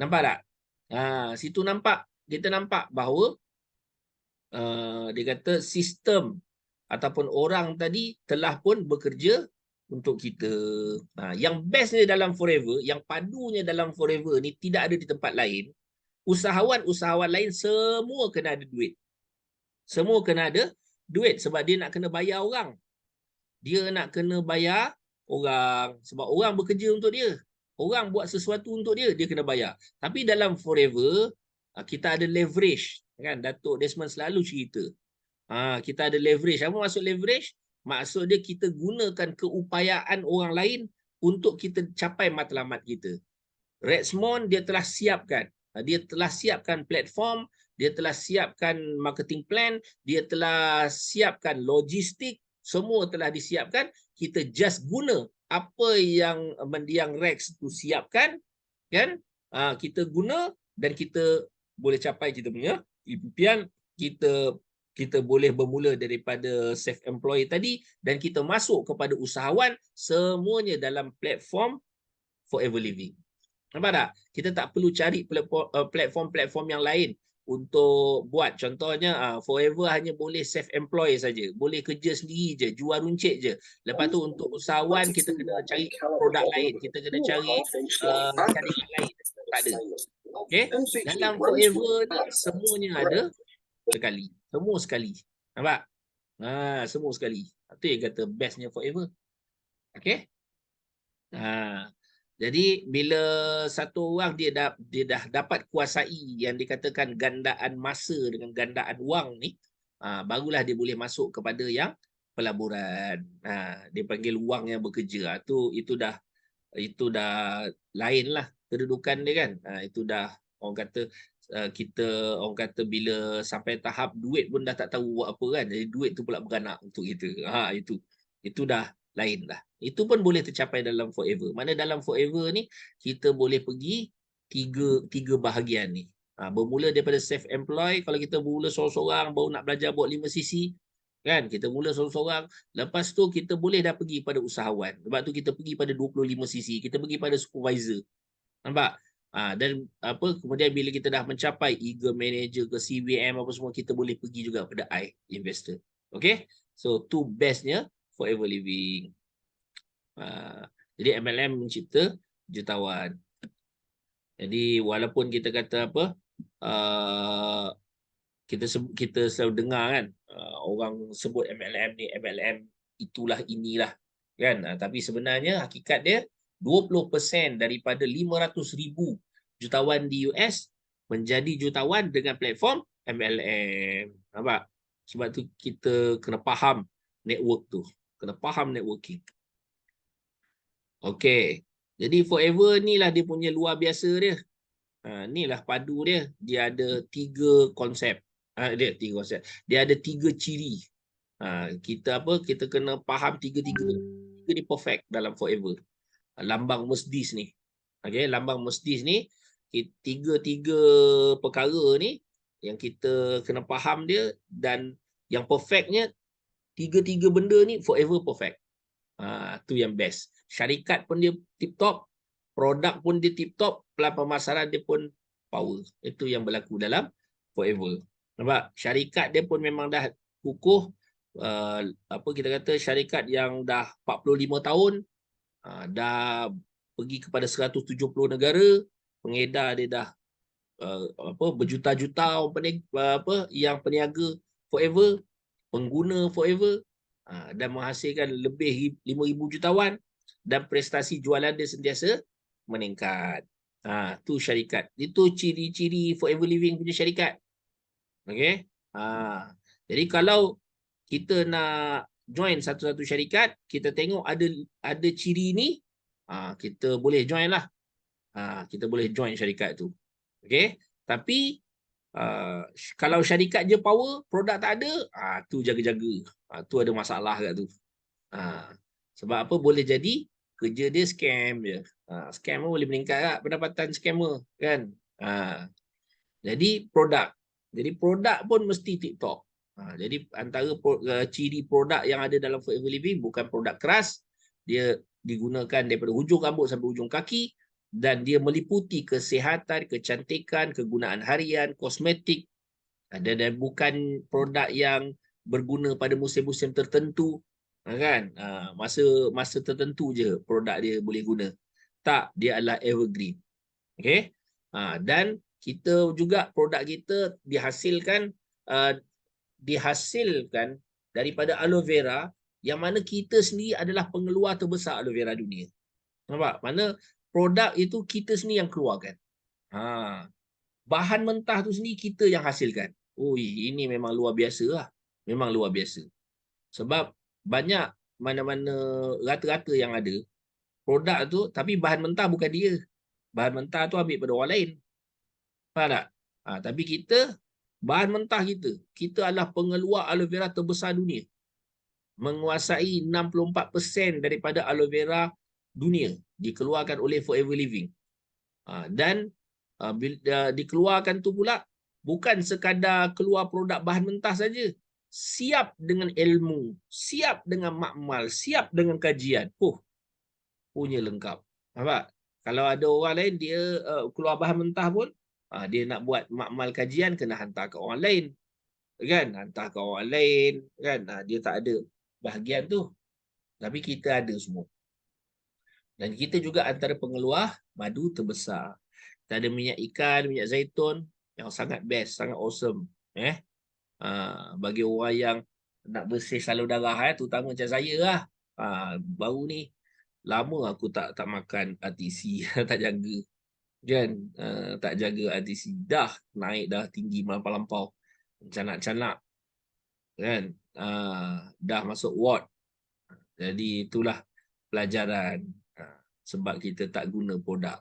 Nampak tak? Situ kita nampak bahawa dia kata sistem ataupun orang tadi telah pun bekerja untuk kita. Yang bestnya dalam forever, yang padunya dalam forever ni tidak ada di tempat lain. Usahawan lain semua kena ada duit. Semua kena ada duit sebab dia nak kena bayar orang. Dia nak kena bayar orang sebab orang bekerja untuk dia. Orang buat sesuatu untuk dia, dia kena bayar. Tapi dalam forever, kita ada leverage. Kan? Datuk Desmond selalu cerita. Kita ada leverage. Apa maksud leverage? Maksud dia kita gunakan keupayaan orang lain untuk kita capai matlamat kita. Rexmond dia telah siapkan. Dia telah siapkan platform, dia telah siapkan marketing plan, dia telah siapkan logistik, semua telah disiapkan. Kita just guna apa yang mendiang Rex tu siapkan, kan? Kita guna dan kita boleh capai kita punya impian. Kita boleh bermula daripada self-employed tadi dan kita masuk kepada usahawan, semuanya dalam platform forever living. Nampak tak? Kita tak perlu cari platform-platform yang lain untuk buat. Contohnya, forever hanya boleh self-employed saja. Boleh kerja sendiri je, jual runcit je. Lepas tu untuk usahawan, kita kena cari produk lain. Kita kena cari syarikat lain. Tak ada. Okay? Dalam forever ni, semuanya ada sekali. Semua sekali. Nampak? Semua sekali. Itu yang kata bestnya forever. Okay? Jadi bila satu orang dia dah dapat kuasai yang dikatakan gandaan masa dengan gandaan wang ni, barulah dia boleh masuk kepada yang pelaburan. Dia panggil wang yang bekerja. Itu dah lain lah kedudukan dia kan. Itu dah orang kata orang kata bila sampai tahap duit pun dah tak tahu buat apa kan. Jadi duit tu pula beranak untuk kita. Itu dah lain lah. Itu pun boleh tercapai dalam forever. Mana dalam forever ni kita boleh pergi tiga bahagian ni. Bermula daripada self-employed, kalau kita bermula seorang-seorang baru nak belajar buat 5cc, kan? Kita mula seorang-seorang, lepas tu kita boleh dah pergi pada usahawan. Sebab tu kita pergi pada 25cc, kita pergi pada supervisor. Nampak? Dan kemudian bila kita dah mencapai eager manager ke CVM apa semua, kita boleh pergi juga pada I investor. Okay? So tu bestnya forever living. Jadi MLM mencipta jutawan. Jadi walaupun kita kata apa, kita selalu dengar kan, orang sebut MLM ni, MLM itulah inilah kan. Tapi sebenarnya hakikat dia 20% daripada 500,000 jutawan di US menjadi jutawan dengan platform MLM. Nampak? Sebab tu kita kena faham network tu. Kena faham networking. Okey. Jadi forever ni lah dia punya luar biasa dia. Inilah padu dia. Dia ada 3 konsep. Dia ada 3 ciri. Kita kena faham tiga-tiga ni perfect dalam forever. Lambang Mercedes ni. Okey, lambang Mercedes ni, tiga-tiga perkara ni yang kita kena faham dia, dan yang perfectnya tiga-tiga benda ni forever perfect. Tu yang best. Syarikat pun dia tip top, produk pun dia tip top, pelan pemasaran dia pun power. Itu yang berlaku dalam forever. Nampak? Syarikat dia pun memang dah kukuh. Kita kata syarikat yang dah 45 tahun, dah pergi kepada 170 negara, pengedar dia dah berjuta-juta yang peniaga forever, pengguna forever, dan menghasilkan lebih 5,000 jutawan, dan prestasi jualan dia sentiasa meningkat. Tu syarikat. Itu ciri-ciri forever living punya syarikat. Okey. Jadi kalau kita nak join satu-satu syarikat, kita tengok ada ciri ni, kita boleh join lah. Kita boleh join syarikat tu. Okey. Tapi kalau syarikat je power, produk tak ada, tu jaga-jaga. Tu ada masalah kat tu. Sebab apa? Boleh jadi kerja dia scam je. Scam boleh meningkat tak pendapatan scammer, kan? Jadi produk. Jadi produk pun mesti tip-top. Jadi antara ciri produk yang ada dalam forever living, bukan produk keras, dia digunakan daripada hujung rambut sampai hujung kaki, dan dia meliputi kesihatan, kecantikan, kegunaan harian, kosmetik, dan bukan produk yang berguna pada musim-musim tertentu, kan? Masa tertentu je produk dia boleh guna. Tak, dia adalah evergreen. Okey? Dan kita juga, produk kita dihasilkan daripada aloe vera, yang mana kita sendiri adalah pengeluar terbesar aloe vera dunia. Nampak? Mana produk itu kita sendiri yang keluarkan. Bahan mentah tu sendiri kita yang hasilkan. Ini memang luar biasa lah. Memang luar biasa. Sebab banyak mana-mana rata-rata yang ada produk tu, tapi bahan mentah bukan dia. Bahan mentah tu ambil pada orang lain. Faham tak? Tapi kita, bahan mentah kita adalah pengeluar aloe vera terbesar dunia. Menguasai 64% daripada aloe vera dunia dikeluarkan oleh Forever Living. Dan dikeluarkan tu pula bukan sekadar keluar produk bahan mentah saja. Siap dengan ilmu, siap dengan makmal, siap dengan kajian. Punya lengkap. Nampak? Kalau ada orang lain dia keluar bahan mentah pun, dia nak buat makmal kajian kena hantar ke orang lain. Kan? Hantar ke orang lain, kan? Dia tak ada bahagian tu. Tapi kita ada semua. Dan kita juga antara pengeluar madu terbesar. Kita ada minyak ikan, minyak zaitun yang sangat best, sangat awesome. Bagi orang yang nak bersih salur darah, terutama macam saya lah. Baru ni lama aku tak makan RTC, tak jaga. Kan? Tak jaga RTC. Dah naik dah tinggi melampau-lampau. Canak-canak. Kan? Dah masuk ward. Jadi itulah pelajaran. Sebab kita tak guna produk.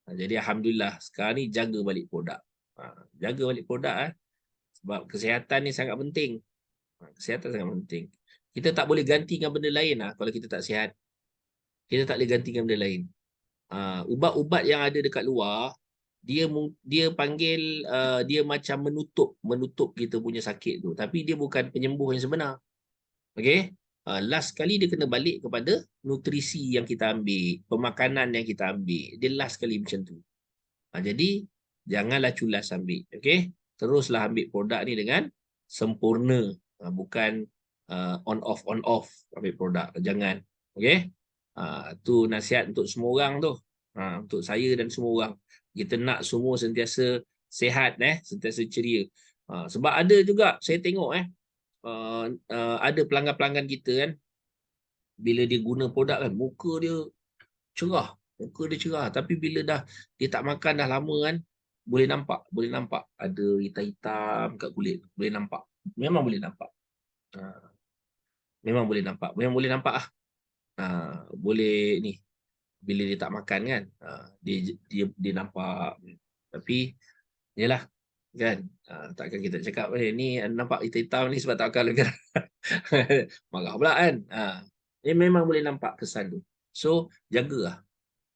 Jadi alhamdulillah sekarang ni jaga balik produk. Jaga balik produk. Sebab kesihatan ni sangat penting. Kesihatan sangat penting. Kita tak boleh gantikan benda lain lah kalau kita tak sihat. Kita tak boleh gantikan benda lain. Ubat-ubat yang ada dekat luar, dia panggil dia macam menutup kita punya sakit tu. Tapi dia bukan penyembuh yang sebenar. Okey? Last kali dia kena balik kepada nutrisi yang kita ambil, pemakanan yang kita ambil. Dia last kali macam tu. Jadi janganlah culas ambil. Okey? Teruslah ambil produk ni dengan sempurna. Bukan on off ambil produk. Jangan. Okey? Tu nasihat untuk semua orang tu. Untuk saya dan semua orang. Kita nak semua sentiasa sihat, sentiasa ceria. Sebab ada juga saya tengok ada pelanggan-pelanggan kita kan, bila dia guna produk kan, muka dia cerah, tapi bila dia tak makan dah lama kan, boleh nampak ada hitam-hitam kat kulit, boleh nampak, memang boleh nampak. Memang boleh nampak boleh ni, bila dia tak makan kan, dia nampak. Tapi yalah kan, takkan kita cakap ni nampak hitam-hitam ni sebab tak makan. Marah pula kan. Dia memang boleh nampak kesan tu. So jagalah.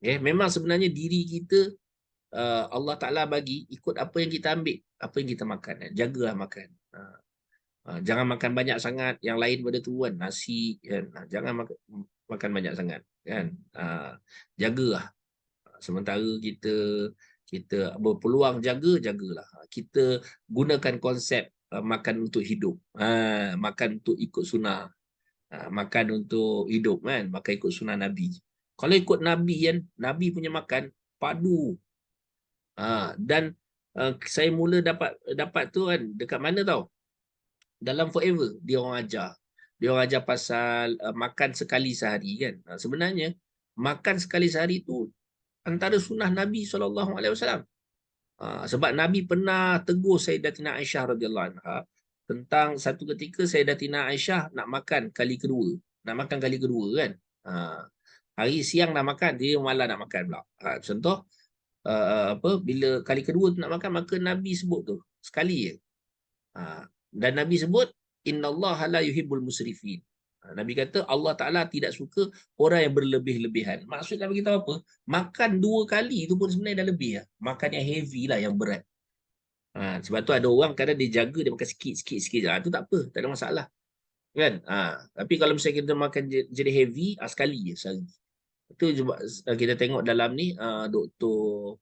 Memang sebenarnya diri kita Allah Ta'ala bagi ikut apa yang kita ambil, apa yang kita makan. Jagalah makan. Jangan makan banyak sangat. Yang lain pada tu kan, nasi kan. Jangan makan banyak sangat kan. Jagalah. Sementara kita berpeluang jagalah. Kita gunakan konsep makan untuk hidup. Makan untuk ikut sunnah. Makan untuk hidup kan, makan ikut sunnah Nabi. Kalau ikut Nabi kan, Nabi punya makan padu. Dan saya mula dapat tu kan dekat mana tau? Dalam Forever dia orang ajar. Dia orang ajar pasal makan sekali sehari kan. Sebenarnya makan sekali sehari tu antara sunnah Nabi SAW. Sebab Nabi pernah tegur Sayyidatina Aisyah radhiyallahu anha tentang satu ketika Sayyidatina Aisyah nak makan kali kedua. Nak makan kali kedua kan. Hari siang nak makan, dia malam nak makan pula. Contoh, bila kali kedua tu nak makan, maka Nabi sebut tu sekali je. Dan Nabi sebut, innallaha la yuhibbul musrifin. Nabi kata Allah Ta'ala tidak suka orang yang berlebih-lebihan. Maksud Nabi kita apa? Makan 2 kali itu pun sebenarnya dah lebih. Makan yang heavy lah, yang berat. Sebab tu ada orang kadang dia jaga, dia makan sikit-sikit. Itu tak apa, tak ada masalah. Kan? Tapi kalau misalnya kita makan jadi heavy, sekali je sehari. Itu kita tengok dalam ni, Dr.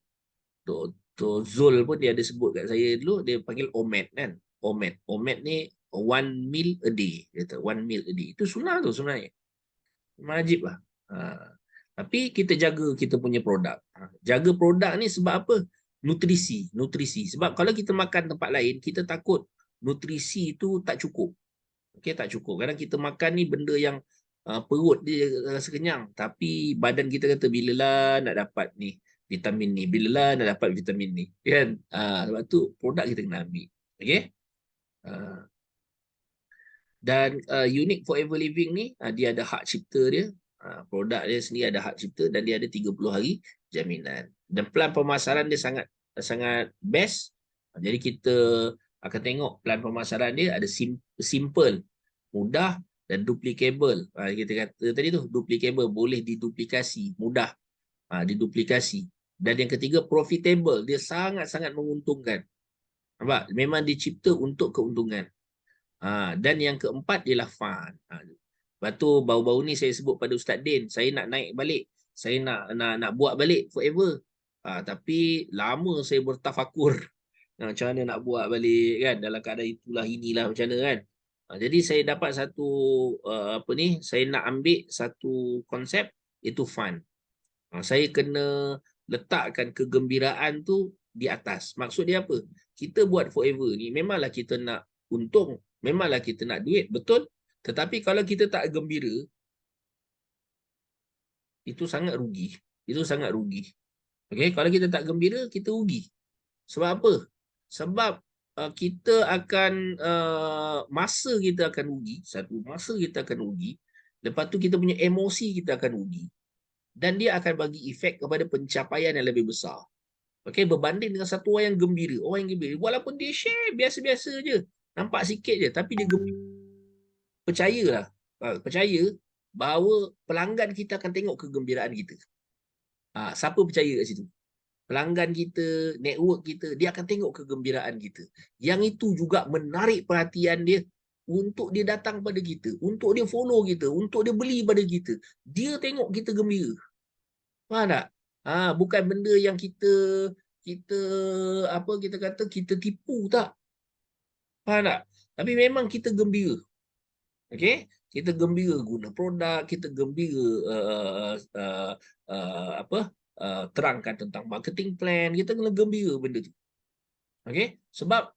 Zul pun dia ada sebut kat saya dulu, dia panggil OMAD kan. OMAD ni 1 meal a day. Dia kata 1 meal a day. Itu sunnah tu sebenarnya. Wajib lah. Tapi kita jaga kita punya produk. Jaga produk ni sebab apa? Nutrisi. Sebab kalau kita makan tempat lain, kita takut nutrisi tu tak cukup. Okay, tak cukup. Kadang kita makan ni benda yang perut dia rasa kenyang. Tapi badan kita kata bilalah nak dapat ni vitamin ni. Bilalah nak dapat vitamin ni. Kan? Sebab tu produk kita kena ambil. Okay? Dan Unique Forever Living ni, dia ada hak cipta dia. Produk dia sendiri ada hak cipta dan dia ada 30 hari jaminan. Dan plan pemasaran dia sangat best. Jadi kita akan tengok plan pemasaran dia ada simple, mudah dan duplicable. Kita kata tadi tu, duplicable, boleh diduplikasi, mudah diduplikasi. Dan yang ketiga, profitable, dia sangat-sangat menguntungkan. Nampak? Memang dicipta untuk keuntungan. Dan yang keempat ialah fun. Lepas tu baru-baru ni saya sebut pada Ustaz Din, saya nak naik balik. Saya nak buat balik Forever. Tapi lama saya bertafakur. Macam mana nak buat balik kan, dalam keadaan itulah inilah macam mana kan. Jadi saya dapat satu saya nak ambil satu konsep, iaitu fun. Saya kena letakkan kegembiraan tu di atas. Maksud dia apa? Kita buat Forever ni memanglah kita nak untung, memanglah kita nak duit, betul? Tetapi kalau kita tak gembira, itu sangat rugi. Okay? Kalau kita tak gembira, kita rugi. Sebab apa? Sebab kita akan masa kita akan rugi. Masa kita akan rugi. Lepas tu kita punya emosi kita akan rugi. Dan dia akan bagi efek kepada pencapaian yang lebih besar. Okay? Berbanding dengan satu orang yang gembira. Walaupun dia share biasa-biasa je. Nampak sikit je. Tapi dia gembira. Percayalah. percaya bahawa pelanggan kita akan tengok kegembiraan kita. Siapa percaya kat situ? Pelanggan kita, network kita, dia akan tengok kegembiraan kita. Yang itu juga menarik perhatian dia untuk dia datang pada kita, untuk dia follow kita, untuk dia beli pada kita. Dia tengok kita gembira. Faham tak? Bukan benda yang kita apa kita kata kita tipu tak. Faham tak? Tapi memang kita gembira. Okey? Kita gembira guna produk, kita gembira apa? Terangkan tentang marketing plan, kita kena gembira benda tu. Okey? Sebab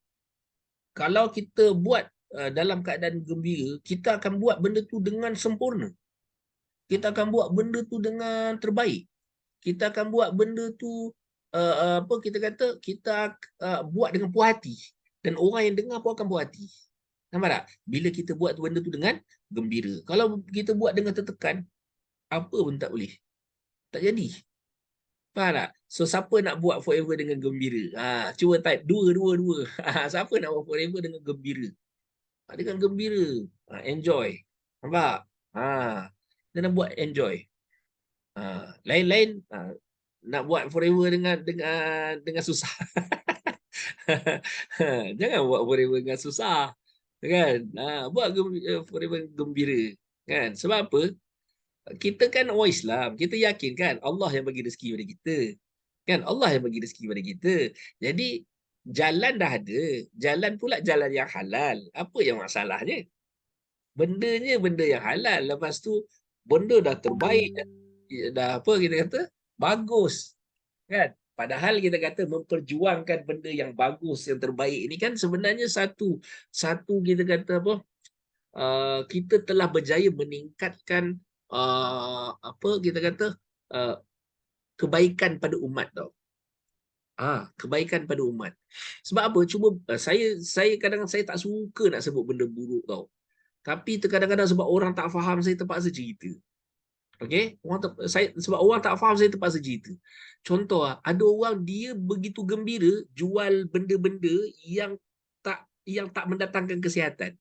kalau kita buat dalam keadaan gembira, kita akan buat benda tu dengan sempurna. Kita akan buat benda tu dengan terbaik. Kita akan buat benda tu apa kita kata, kita buat dengan puas hati, dan orang yang dengar pun akan puas hati. Nampak tak? Bila kita buat benda tu dengan gembira. Kalau kita buat dengan tertekan, apa pun tak boleh. Tak jadi. Faham tak? So, siapa nak buat forever dengan gembira? Cuba type 222. Siapa nak buat forever dengan gembira? Dengan gembira. Enjoy. Nampak? Dia nak buat enjoy. Lain-lain nak buat forever dengan susah. Jangan buat forever dengan susah. Kan? Buat forever gembira. Kan? Sebab apa? Kita kan orang Islam, kita yakin kan Allah yang bagi rezeki pada kita. Kan? Allah yang bagi rezeki pada kita. Jadi jalan dah ada, jalan pula jalan yang halal. Apa yang masalahnya? Bendanya benda yang halal, lepas tu benda dah terbaik, dah apa kita kata? Bagus. Kan? Padahal kita kata memperjuangkan benda yang bagus, yang terbaik ini kan sebenarnya satu kita kata apa? Kita telah berjaya meningkatkan apa kita kata kebaikan pada umat tau. Kebaikan pada umat. Sebab apa? Cuba saya kadang-kadang saya tak suka nak sebut benda buruk tau. Tapi kadang-kadang sebab orang tak faham, saya terpaksa cerita. Okey? Sebab orang tak faham, saya terpaksa cerita. Contoh ada orang dia begitu gembira jual benda-benda yang tak mendatangkan kesihatan.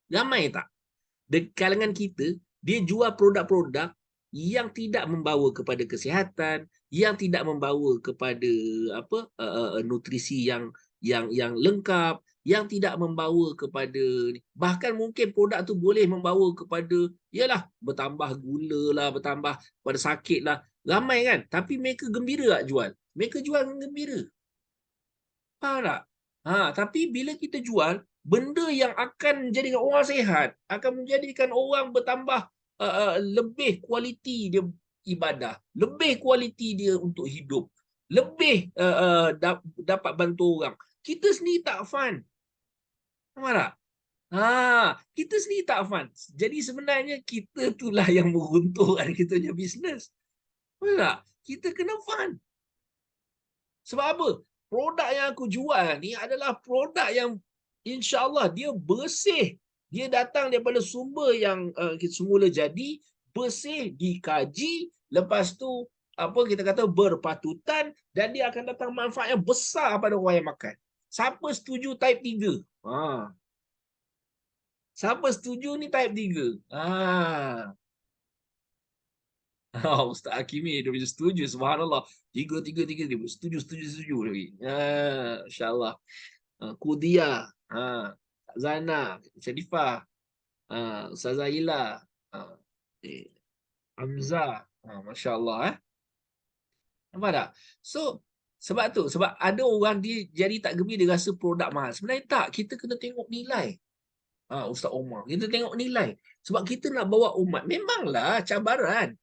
Ramai tak? Di kalangan kita, dia jual produk-produk yang tidak membawa kepada kesihatan, yang tidak membawa kepada apa nutrisi yang lengkap, yang tidak membawa kepada, bahkan mungkin produk tu boleh membawa kepada yalah bertambah gula lah, bertambah pada sakit lah. Ramai kan? Tapi mereka gembira tak jual? Mereka jual gembira. Faham tak? Tapi bila kita jual benda yang akan menjadikan orang sihat, akan menjadikan orang bertambah lebih kualiti dia ibadah, lebih kualiti dia untuk hidup, lebih dapat bantu orang, kita sendiri tak fun. Faham tak? Kita sendiri tak fun. Jadi sebenarnya kita itulah yang meruntuhkan kita punya bisnes. Faham tak? Kita kena fun. Sebab apa? Produk yang aku jual ni adalah produk yang insya-Allah dia bersih. Dia datang daripada sumber yang semula jadi, bersih, dikaji, lepas tu apa kita kata berpatutan, dan dia akan datang manfaat yang besar pada orang yang makan. Siapa setuju type 3? Siapa setuju ni type 3? Ustaz Hakimi dia bisa setuju, subhanallah. Tiga dia setuju lagi. Insya-Allah. Kudia, Zana, Syarifah, Ustazah Ila, Hamzah. Masya-Allah Nampak tak? So sebab ada orang dia jadi tak gembira, dia rasa produk mahal. Sebenarnya tak, kita kena tengok nilai. Ustaz Omar, kita tengok nilai. Sebab kita nak bawa umat, memanglah cabaran.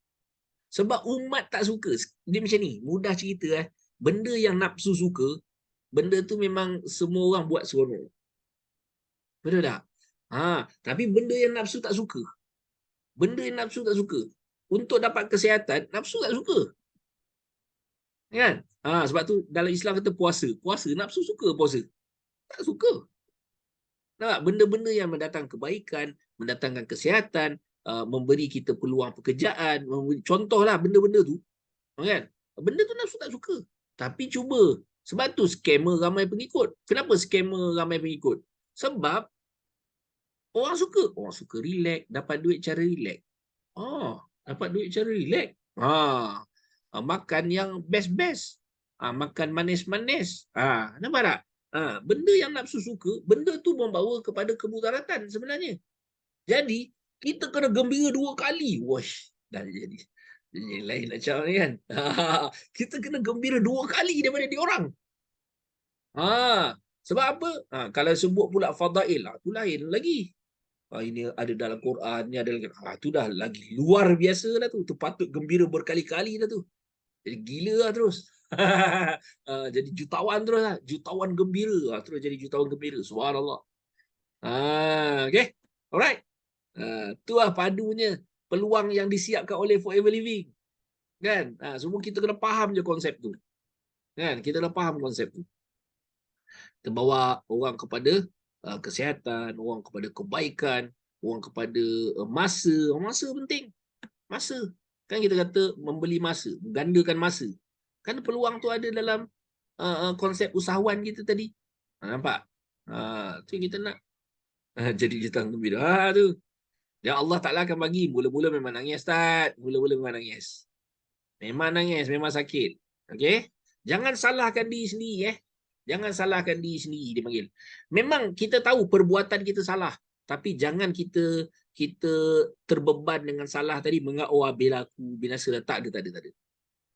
Sebab umat tak suka. Dia macam ni, mudah cerita benda yang nafsu suka, benda tu memang semua orang buat seronok. Betul tak? Tapi benda yang nafsu tak suka. Benda yang nafsu tak suka. Untuk dapat kesihatan, nafsu tak suka. Kan? Sebab tu dalam Islam kata puasa. Puasa, nafsu suka puasa. Tak suka. Tak? Benda-benda yang mendatangkan kebaikan, mendatangkan kesihatan, memberi kita peluang pekerjaan, contohlah benda-benda tu. Kan? Benda tu nafsu tak suka. Tapi cuba. Sebab tu scammer ramai pengikut. Kenapa scammer ramai pengikut? Sebab Orang suka relax, dapat duit cara relax. Dapat duit cara relax. Makan yang best-best. Makan manis-manis. Nampak tak? Benda yang nafsu suka, benda tu membawa kepada kemudaratan sebenarnya. Jadi, kita kena gembira 2 kali. Wash, dah jadi lain macam ni kan. Kita kena gembira 2 kali daripada dia orang. Sebab apa? Kalau sebut pula fadail, tu lain lagi. Ini ada dalam Quran, ni ada lagi. Tu dah lagi luar biasa dah tu. Tu patut gembira berkali-kali dah tu. Jadi gila lah terus. Jadi jutawan terus lah. Jutawan gembira. Terus jadi jutawan gembira. Subhanallah. Okay. Alright. Tu lah padunya peluang yang disiapkan oleh Forever Living. Kan? Semua kita kena faham je konsep tu. Kan? Kita kena faham konsep tu. Kita bawa orang kepada kesihatan, orang kepada kebaikan, orang kepada masa. Masa penting. Masa. Kan kita kata membeli masa, menggandakan masa. Kan peluang tu ada dalam konsep usahawan kita tadi. Nampak? Tu kita nak. Jadi jutaan gembira. Tu. Ya Allah Ta'ala akan bagi. Mula-mula memang nangis, Ustaz. Mula-mula memang nangis. Memang nangis, memang sakit. Okay? Jangan salahkan diri sendiri. Jangan salahkan diri sendiri, dia panggil. Memang kita tahu perbuatan kita salah. Tapi jangan kita terbeban dengan salah tadi. Bila aku binasa dah. Tak ada.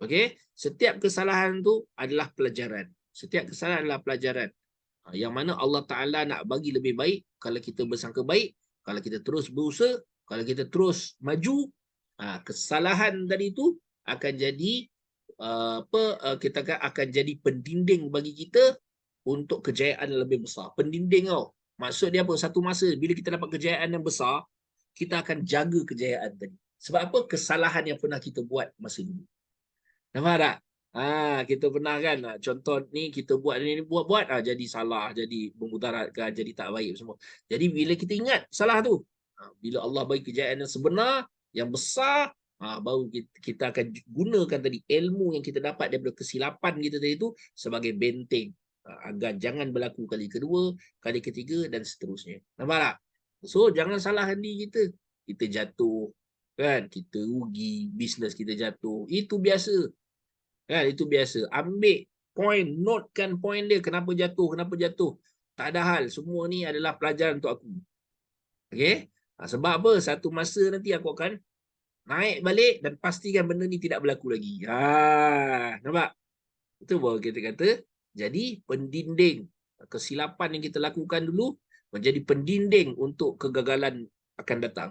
Okay? Setiap kesalahan tu adalah pelajaran. Setiap kesalahan adalah pelajaran. Yang mana Allah Ta'ala nak bagi lebih baik. Kalau kita bersangka baik. Kalau kita terus berusaha. Kalau kita terus maju. Kesalahan tadi tu akan jadi kita akan jadi pendinding bagi kita untuk kejayaan yang lebih besar. Pendinding tau. Maksud dia apa? Satu masa bila kita dapat kejayaan yang besar, kita akan jaga kejayaan tadi. Sebab apa? Kesalahan yang pernah kita buat masa dulu. Nampak tak? Kita pernah kan, contoh ni kita buat ni buat jadi salah, jadi memudaratkan, jadi tak baik semua. Jadi bila kita ingat salah tu, bila Allah bagi kejayaan yang sebenar, yang besar, baru kita akan gunakan tadi ilmu yang kita dapat daripada kesilapan kita tadi tu sebagai benteng agar jangan berlaku kali kedua, kali ketiga dan seterusnya. Nampak tak? So jangan salahkan diri kita. Kita jatuh, kan? Kita rugi, bisnes kita jatuh. Itu biasa. Kan? Itu biasa. Ambil point, notekan point dia. Kenapa jatuh? Tak ada hal. Semua ni adalah pelajaran untuk aku. Okay? Sebab apa? Satu masa nanti aku akan naik balik dan pastikan benda ni tidak berlaku lagi. Nampak? Itu baru kita kata. Jadi pendinding. Kesilapan yang kita lakukan dulu menjadi pendinding untuk kegagalan akan datang.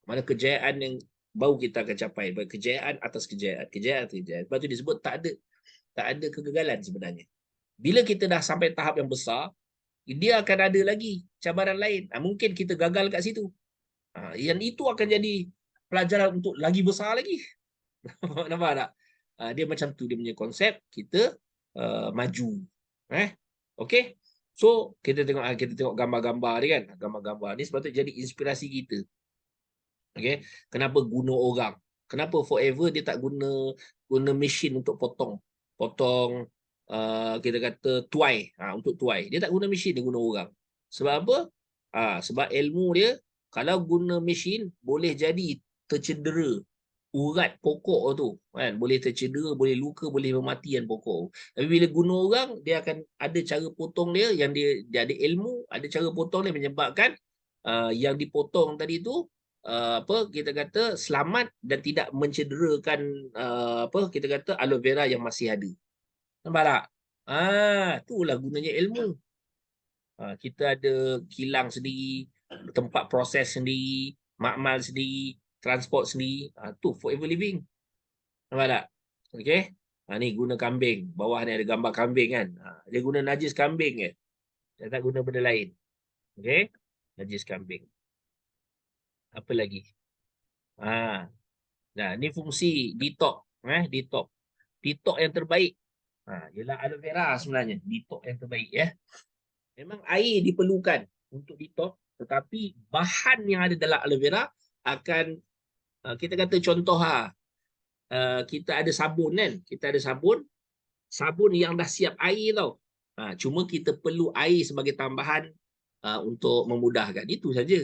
Mana kejayaan yang baru kita akan capai. Kejayaan atas kejayaan. Sebab itu disebut tak ada kegagalan sebenarnya. Bila kita dah sampai tahap yang besar, dia akan ada lagi cabaran lain. Mungkin kita gagal kat situ. Yang itu akan jadi pelajaran untuk lagi besar lagi. Nampak tak? Dia macam tu dia punya konsep. Kita maju. Okay? So, kita tengok gambar-gambar ni kan. Gambar-gambar ni sepatutnya jadi inspirasi kita. Okay? Kenapa guna orang? Kenapa Forever dia tak guna mesin untuk potong kita kata tuai, untuk tuai. Dia tak guna mesin, dia guna orang. Sebab apa? Sebab ilmu dia kalau guna mesin boleh jadi tercedera urat pokok tu kan, boleh tercedera, boleh luka, boleh mematikan pokok. Tapi bila guna orang, dia akan ada cara potong dia yang dia ada ilmu, ada cara potong dia menyebabkan yang dipotong tadi tu kita kata selamat dan tidak mencederakan kita kata aloe vera yang masih ada. Nampak tak? Itulah gunanya ilmu. Kita ada kilang sendiri, tempat proses sendiri, makmal sendiri, transport sendiri. Tu Forever Living. Nampak tak? Okey. Ni guna kambing. Bawah ni ada gambar kambing kan. Dia guna najis kambing je. Dia tak guna benda lain. Okey. Najis kambing. Apa lagi? Nah, ni fungsi detox. Detox yang terbaik. Ialah aloe vera sebenarnya. Detox yang terbaik ya. Memang air diperlukan untuk detox. Tetapi bahan yang ada dalam aloe vera akan kita kata contoh kita ada sabun kan. Kita ada sabun yang dah siap air tau. Cuma kita perlu air sebagai tambahan untuk memudahkan. Itu saja.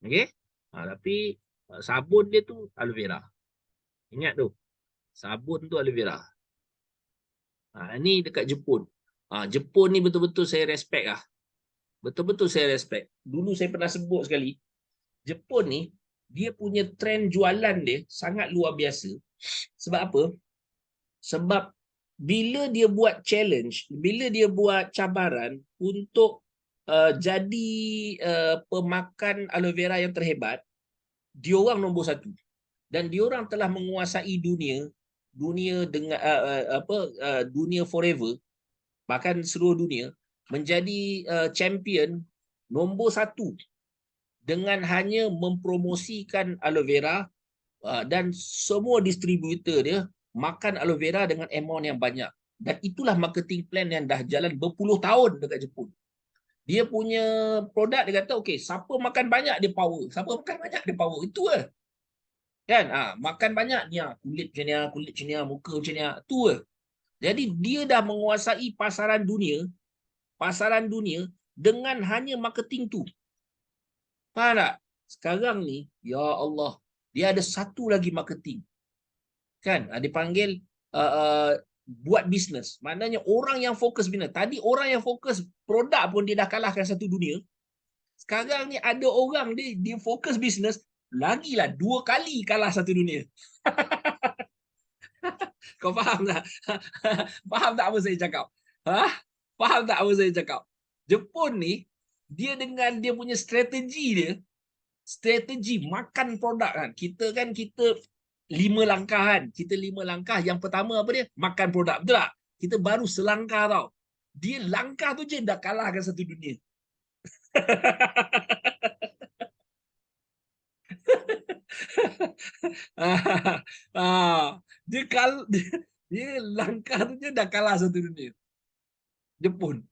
Okey? Tapi sabun dia tu aloe vera. Ingat tu. Sabun tu aloe vera. Ni dekat Jepun. Jepun ni betul-betul saya respect lah. Betul-betul saya respect. Dulu saya pernah sebut sekali, Jepun ni, dia punya trend jualan dia sangat luar biasa. Sebab apa? Sebab bila dia buat challenge, bila dia buat cabaran untuk jadi pemakan aloe vera yang terhebat, dia orang nombor satu. Dan dia orang telah menguasai dunia dengan dunia forever, bahkan seluruh dunia, menjadi champion nombor satu dengan hanya mempromosikan aloe vera, dan semua distributor dia makan aloe vera dengan amount yang banyak. Dan itulah marketing plan yang dah jalan berpuluh tahun dekat Jepun. Dia punya produk, dia kata, okay, siapa makan banyak dia power. Siapa makan banyak dia power. Itu lah. Kan? Makan banyak ni, kulit macam ni, muka macam ni. Itu lah. Jadi dia dah menguasai pasaran dunia dengan hanya marketing tu. Faham tak? Sekarang ni, ya Allah, dia ada satu lagi marketing. Kan? Dia panggil buat bisnes. Maknanya orang yang fokus bisnes. Tadi orang yang fokus produk pun dia dah kalahkan satu dunia. Sekarang ni ada orang dia fokus bisnes, lagilah 2 kali kalah satu dunia. Kau faham tak? Faham tak apa saya cakap? Faham tak apa saya cakap? Jepun ni, dia dengan dia punya strategi makan produk kan. Kita 5 langkah kan. Kita 5 langkah. Yang pertama apa dia? Makan produk. Betul tak? Kita baru selangkah tau. Dia langkah tu je dah kalahkan satu dunia. Dia langkah tu je dah kalah satu dunia. Jepun.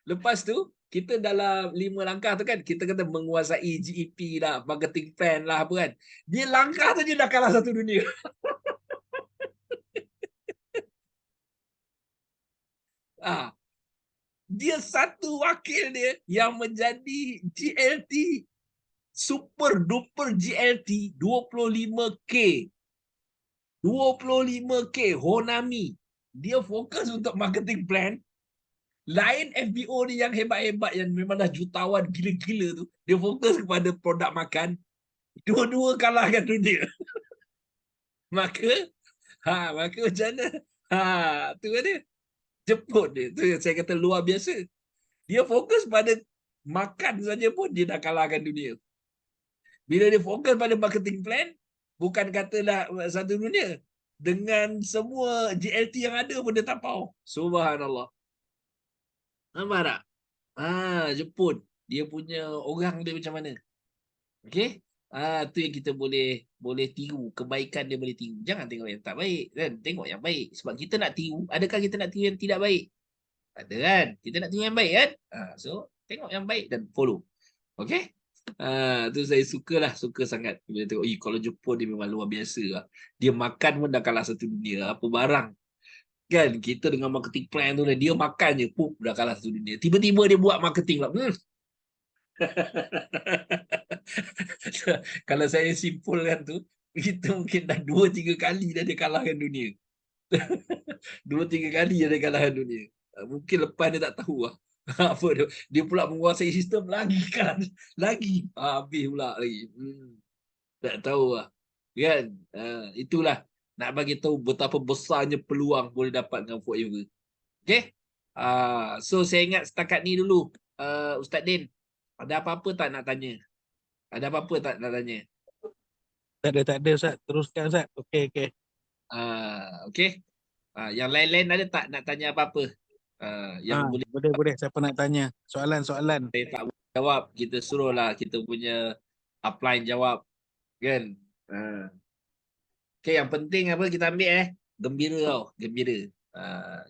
Lepas tu, kita dalam 5 langkah tu kan, kita kata menguasai GEP lah, marketing plan lah apa kan. Dia langkah tu je dah kalah satu dunia. Dia satu wakil dia yang menjadi GLT, super duper GLT 25K. 25K Honami. Dia fokus untuk marketing plan. Lain FBO ni yang hebat-hebat, yang memang dah jutawan gila-gila tu, dia fokus kepada produk makan. Dua-dua kalahkan dunia. Maka macam mana? Tu dia. Jepun dia. Tu yang saya kata luar biasa. Dia fokus pada makan saja pun dia dah kalahkan dunia. Bila dia fokus pada marketing plan, bukan katalah satu dunia, dengan semua GLT yang ada pun dia tapau. Subhanallah. Nampak tak? Jepun. Dia punya orang dia macam mana? Okey? Tu yang kita boleh tiru. Kebaikan dia boleh tiru. Jangan tengok yang tak baik kan? Tengok yang baik. Sebab kita nak tiru. Adakah kita nak tiru yang tidak baik? Ada kan? Kita nak tiru yang baik kan? So, tengok yang baik dan follow. Okey? Tu saya suka sangat bila tengok, kalau Jepun dia memang luar biasa lah. Dia makan pun dah kalah satu dunia. Apa barang kan, kita dengan marketing plan tu, dia makan je, pup, dah kalah satu dunia. Tiba-tiba dia buat marketing lah. Kalau saya simpulkan tu, kita mungkin dah 2-3 kali dah dia kalahkan dunia. 2-3 kali dia kalahkan dunia. Mungkin lepas dia tak tahu lah. Apa dia pula menguasai sistem lagi kan. Lagi habis pula lagi. Tak tahu lah. Kan? Itulah nak bagi tahu betapa besarnya peluang boleh dapat dengan Forever. Okay? So saya ingat setakat ni dulu. Ustaz Din, ada apa-apa tak nak tanya? Ada apa-apa tak nak tanya? Tak ada Ustaz. Teruskan Ustaz. Okey. Okay. Yang lain-lain ada tak nak tanya apa-apa? Yang Boleh. Siapa nak tanya? Soalan. saya tak boleh jawab, kita suruhlah kita punya upline jawab. Kan? Okay, yang penting apa kita ambil gembira tau.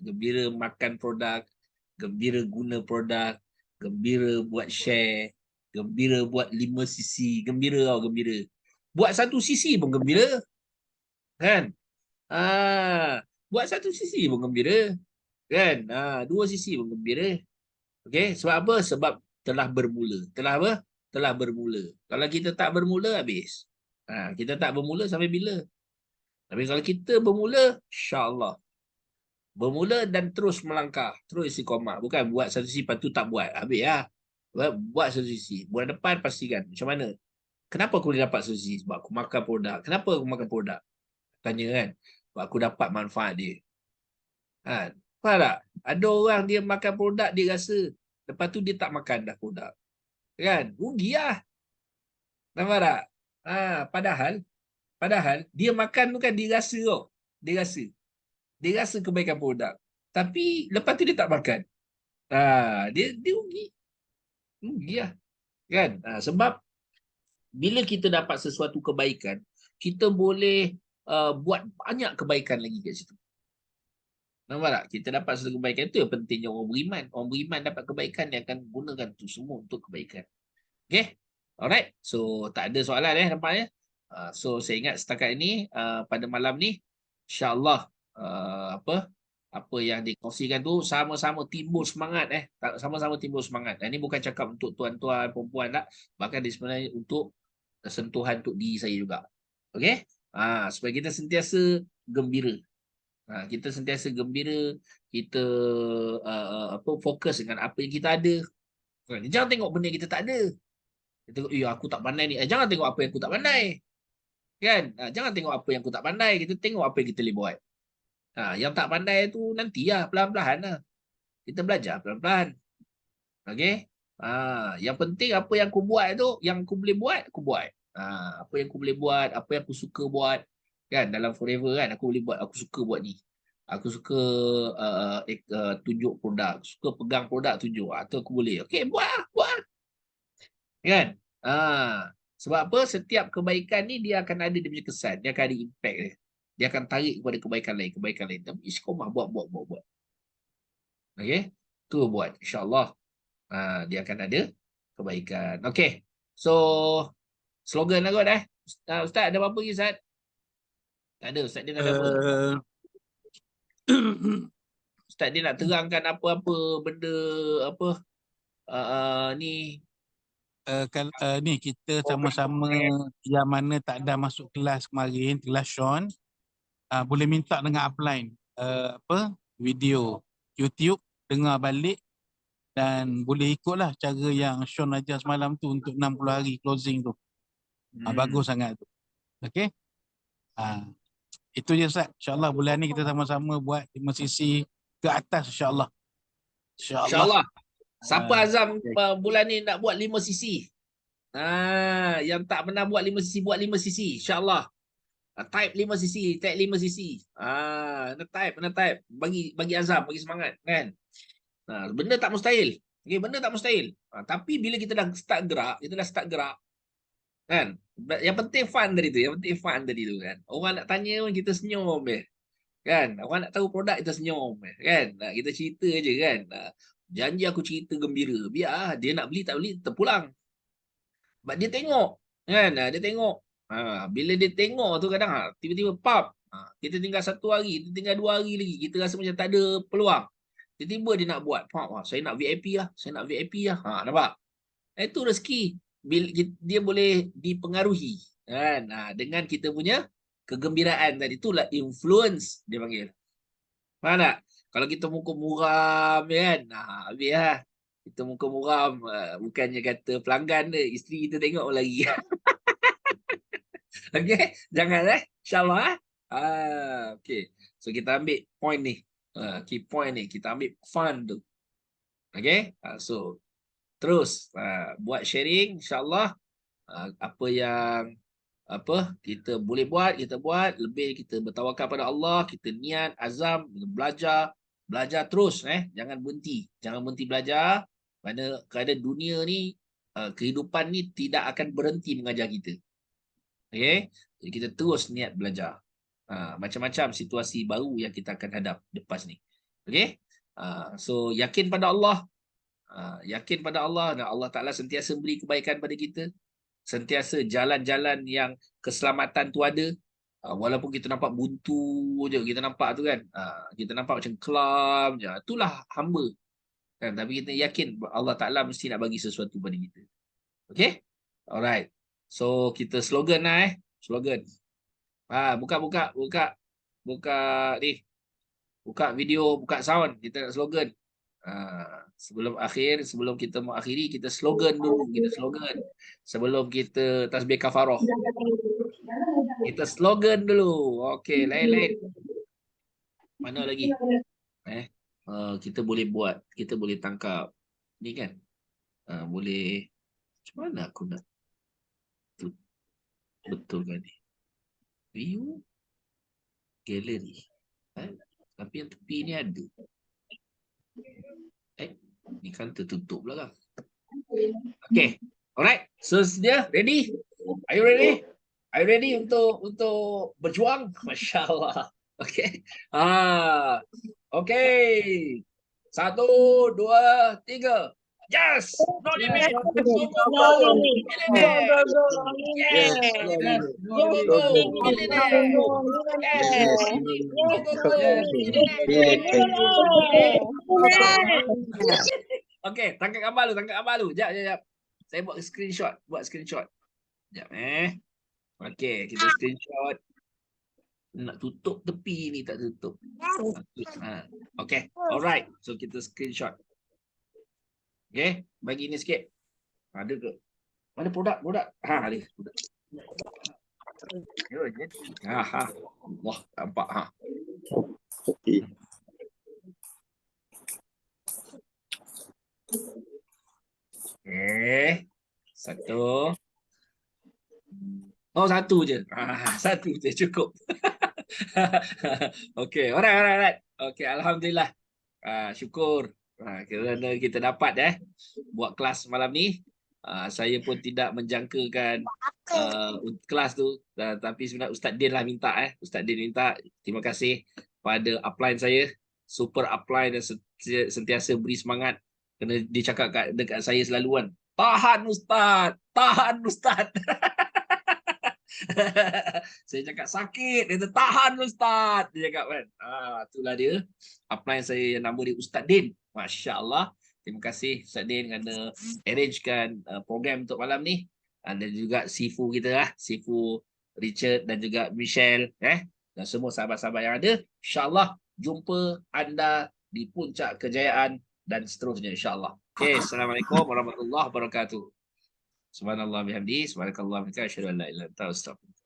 Gembira makan produk, gembira guna produk, gembira buat share, gembira buat 5 sisi, gembira tau, gembira. Buat 1 sisi pun gembira. Kan? Buat 1 sisi pun gembira. Kan? 2 sisi pun gembira. Okey, sebab apa? Sebab telah bermula. Telah apa? Telah bermula. Kalau kita tak bermula, habis. Kita tak bermula sampai bila? Tapi kalau kita bermula, insya-Allah. Bermula dan terus melangkah, terus istiqamah. Bukan buat satu sisi, lepas tu tak buat. Habis lah. Buat satu sisi. Bulan depan pastikan. Macam mana? Kenapa aku boleh dapat satu sisi? Sebab aku makan produk. Kenapa aku makan produk? Tanya kan. Sebab aku dapat manfaat dia. Faham tak? Ada orang dia makan produk, dia rasa. Lepas tu dia tak makan dah produk. Kan? Rugi lah. Nampak tak? Padahal dia makan tu kan dia rasa tau. Dia rasa. Dia rasa kebaikan produk. Tapi lepas tu dia tak makan. Dia rugi. Rugi lah. Kan? Sebab bila kita dapat sesuatu kebaikan, kita boleh buat banyak kebaikan lagi kat situ. Nampak tak? Kita dapat sesuatu kebaikan. Itu yang pentingnya orang beriman. Orang beriman dapat kebaikan, dia akan gunakan itu semua untuk kebaikan. Okay? Alright. So, tak ada soalan nampaknya. So, saya ingat setakat ini, pada malam ni, insyaAllah, apa yang dikongsikan tu sama-sama timbul semangat. Sama-sama timbul semangat. Ini bukan cakap untuk tuan-tuan, perempuan tak. Bahkan dia sebenarnya untuk sentuhan untuk diri saya juga. Okay? Supaya kita sentiasa gembira. Kita sentiasa gembira, kita fokus dengan apa yang kita ada. Jangan tengok benda yang kita tak ada. Kita tengok, aku tak pandai ni. Jangan tengok apa yang aku tak pandai. Kan? Jangan tengok apa yang aku tak pandai. Kita tengok apa yang kita boleh buat. Yang tak pandai tu nantilah, perlahan-lahan lah. Kita belajar pelan-pelan. Okay? Yang penting apa yang aku buat tu, yang aku boleh buat, aku buat. Apa yang aku boleh buat, apa yang aku suka buat. Kan? Dalam Forever kan, aku boleh buat, aku suka buat ni. Aku suka tunjuk produk. Suka pegang produk tunjuk. Tu aku boleh. Okay, buat. Kan? Sebab apa? Setiap kebaikan ni dia akan ada dia punya kesan. Dia akan ada impact dia. Dia akan tarik kepada kebaikan lain. Tapi istiqomah buat. Okay? Tu buat. InsyaAllah. Dia akan ada kebaikan. Okay. So, slogan lah kot Ustaz, ada apa-apa lagi Ustaz? Tak ada. Ustaz dia nak ada apa? Ustaz dia nak terangkan apa-apa benda apa ni. Ni kita sama-sama yang mana tak ada masuk kelas kemarin, kelas Sean, boleh minta dengan upline video YouTube, dengar balik dan boleh ikutlah cara yang Sean ajar semalam tu untuk 60 hari closing tu. Bagus sangat tu. Okey. Itu je Ustaz. InsyaAllah bulan ni kita sama-sama buat 5 sisi ke atas insyaAllah. InsyaAllah. Siapa azam bulan ni nak buat 5 sisi? Yang tak pernah buat 5 sisi, buat 5 sisi. InsyaAllah. Type 5 sisi, type 5 sisi. Kena type. Bagi azam, bagi semangat. Kan? Benda tak mustahil. Okay, benda tak mustahil. Tapi bila kita dah start gerak, kan? Yang penting fun tadi tu. Kan? Orang nak tanya pun kita senyum. Kan? Orang nak tahu produk, kita senyum. Kan? Kita cerita je kan? Janji aku cerita gembira. Biar dia nak beli tak beli terpulang. Sebab dia tengok. Kan? Dia tengok. Bila dia tengok tu kadang tiba-tiba pop. Kita tinggal 1 hari, kita tinggal 2 hari lagi. Kita rasa macam tak ada peluang. Tiba-tiba dia nak buat. Saya nak VIP lah. Nampak? Itu rezeki. Dia boleh dipengaruhi. Kan? Dengan kita punya kegembiraan tadi. Itulah influence dia panggil. Faham tak? Kalau kita muka muram kan, habis lah. Kita muka muram, bukannya kata pelanggan dia, isteri kita tengok lagi. Okay, jangan InsyaAllah. Okay, so kita ambil point ni. Key point ni, kita ambil fun tu. Okay, so terus buat sharing InsyaAllah. Apa yang kita boleh buat, kita buat. Lebih kita bertawakal pada Allah, kita niat, azam, belajar terus. Jangan berhenti belajar. Kerana dunia ni, kehidupan ni tidak akan berhenti mengajar kita. Okay? Jadi kita terus niat belajar. Macam-macam situasi baru yang kita akan hadap lepas ni. Okay? So yakin pada Allah. Dan Allah Ta'ala sentiasa beri kebaikan pada kita. Sentiasa jalan-jalan yang keselamatan tu ada. Walaupun kita nampak buntu je, kita nampak tu kan. Kita nampak macam kelam je. Itulah hamba. Kan? Tapi kita yakin Allah Ta'ala mesti nak bagi sesuatu pada kita. Okay? Alright. So kita slogan lah Slogan. Buka ni. Buka video, buka sound. Kita nak slogan. Sebelum kita mengakhiri, kita slogan dulu. Sebelum kita tasbih kafarah. Kita slogan dulu. Okey, lain-lain. Mana lagi? Kita boleh buat, kita boleh tangkap. Ni kan? Boleh. Macam mana aku nak betulkan ni? View gallery. Tapi yang tepi ni ada. Ni kan tertutup belakang. Okay. Alright. So sedia? Ready? Are you ready? Are you ready untuk berjuang? Masya Allah. Okay. Okay. 1, 2, 3. Yes! No limit! Go, go, go, go! Millionaire! Yes! Go, go, go! Millionaire! Yes! Go, go, go! Millionaire! Okay, tangkap gambar lu. Jap. Saya buat screenshot. Jap, Okay, kita screenshot. Nak tutup tepi ni, tak tutup. Okay, alright. So, kita screenshot. Okay, bagi ni sikit. Ada ke? Mana produk? Ada produk. Wah, nampak Okay. Satu. Satu je. Satu je cukup. Okay, alright. Okay, alhamdulillah. Syukur. Kerana kita dapat buat kelas malam ni. Saya pun tidak menjangkakan kelas tu, tapi sebenarnya Ustaz Din lah minta. Ustaz Din minta. Terima kasih pada upline saya, super upline dan sentiasa beri semangat. Kerana dia cakap dekat saya selalu kan, tahan Ustaz. Saya cakap sakit, dia kata tahan Ustaz, dia cakap kan. Itulah dia upline saya yang nama dia Ustaz Din. Masya Allah. Terima kasih Ustaz Din kerana arrangekan program untuk malam ni. Dan juga Sifu kita Sifu Richard dan juga Michelle dan semua sahabat-sahabat yang ada. InsyaAllah jumpa anda di puncak kejayaan dan seterusnya insyaAllah. Okay, Assalamualaikum warahmatullahi wabarakatuh. Subhanallah bihamdi, subhanakallah wa bihamdika, asyhadu an la ilaha illa anta, astaghfiruka.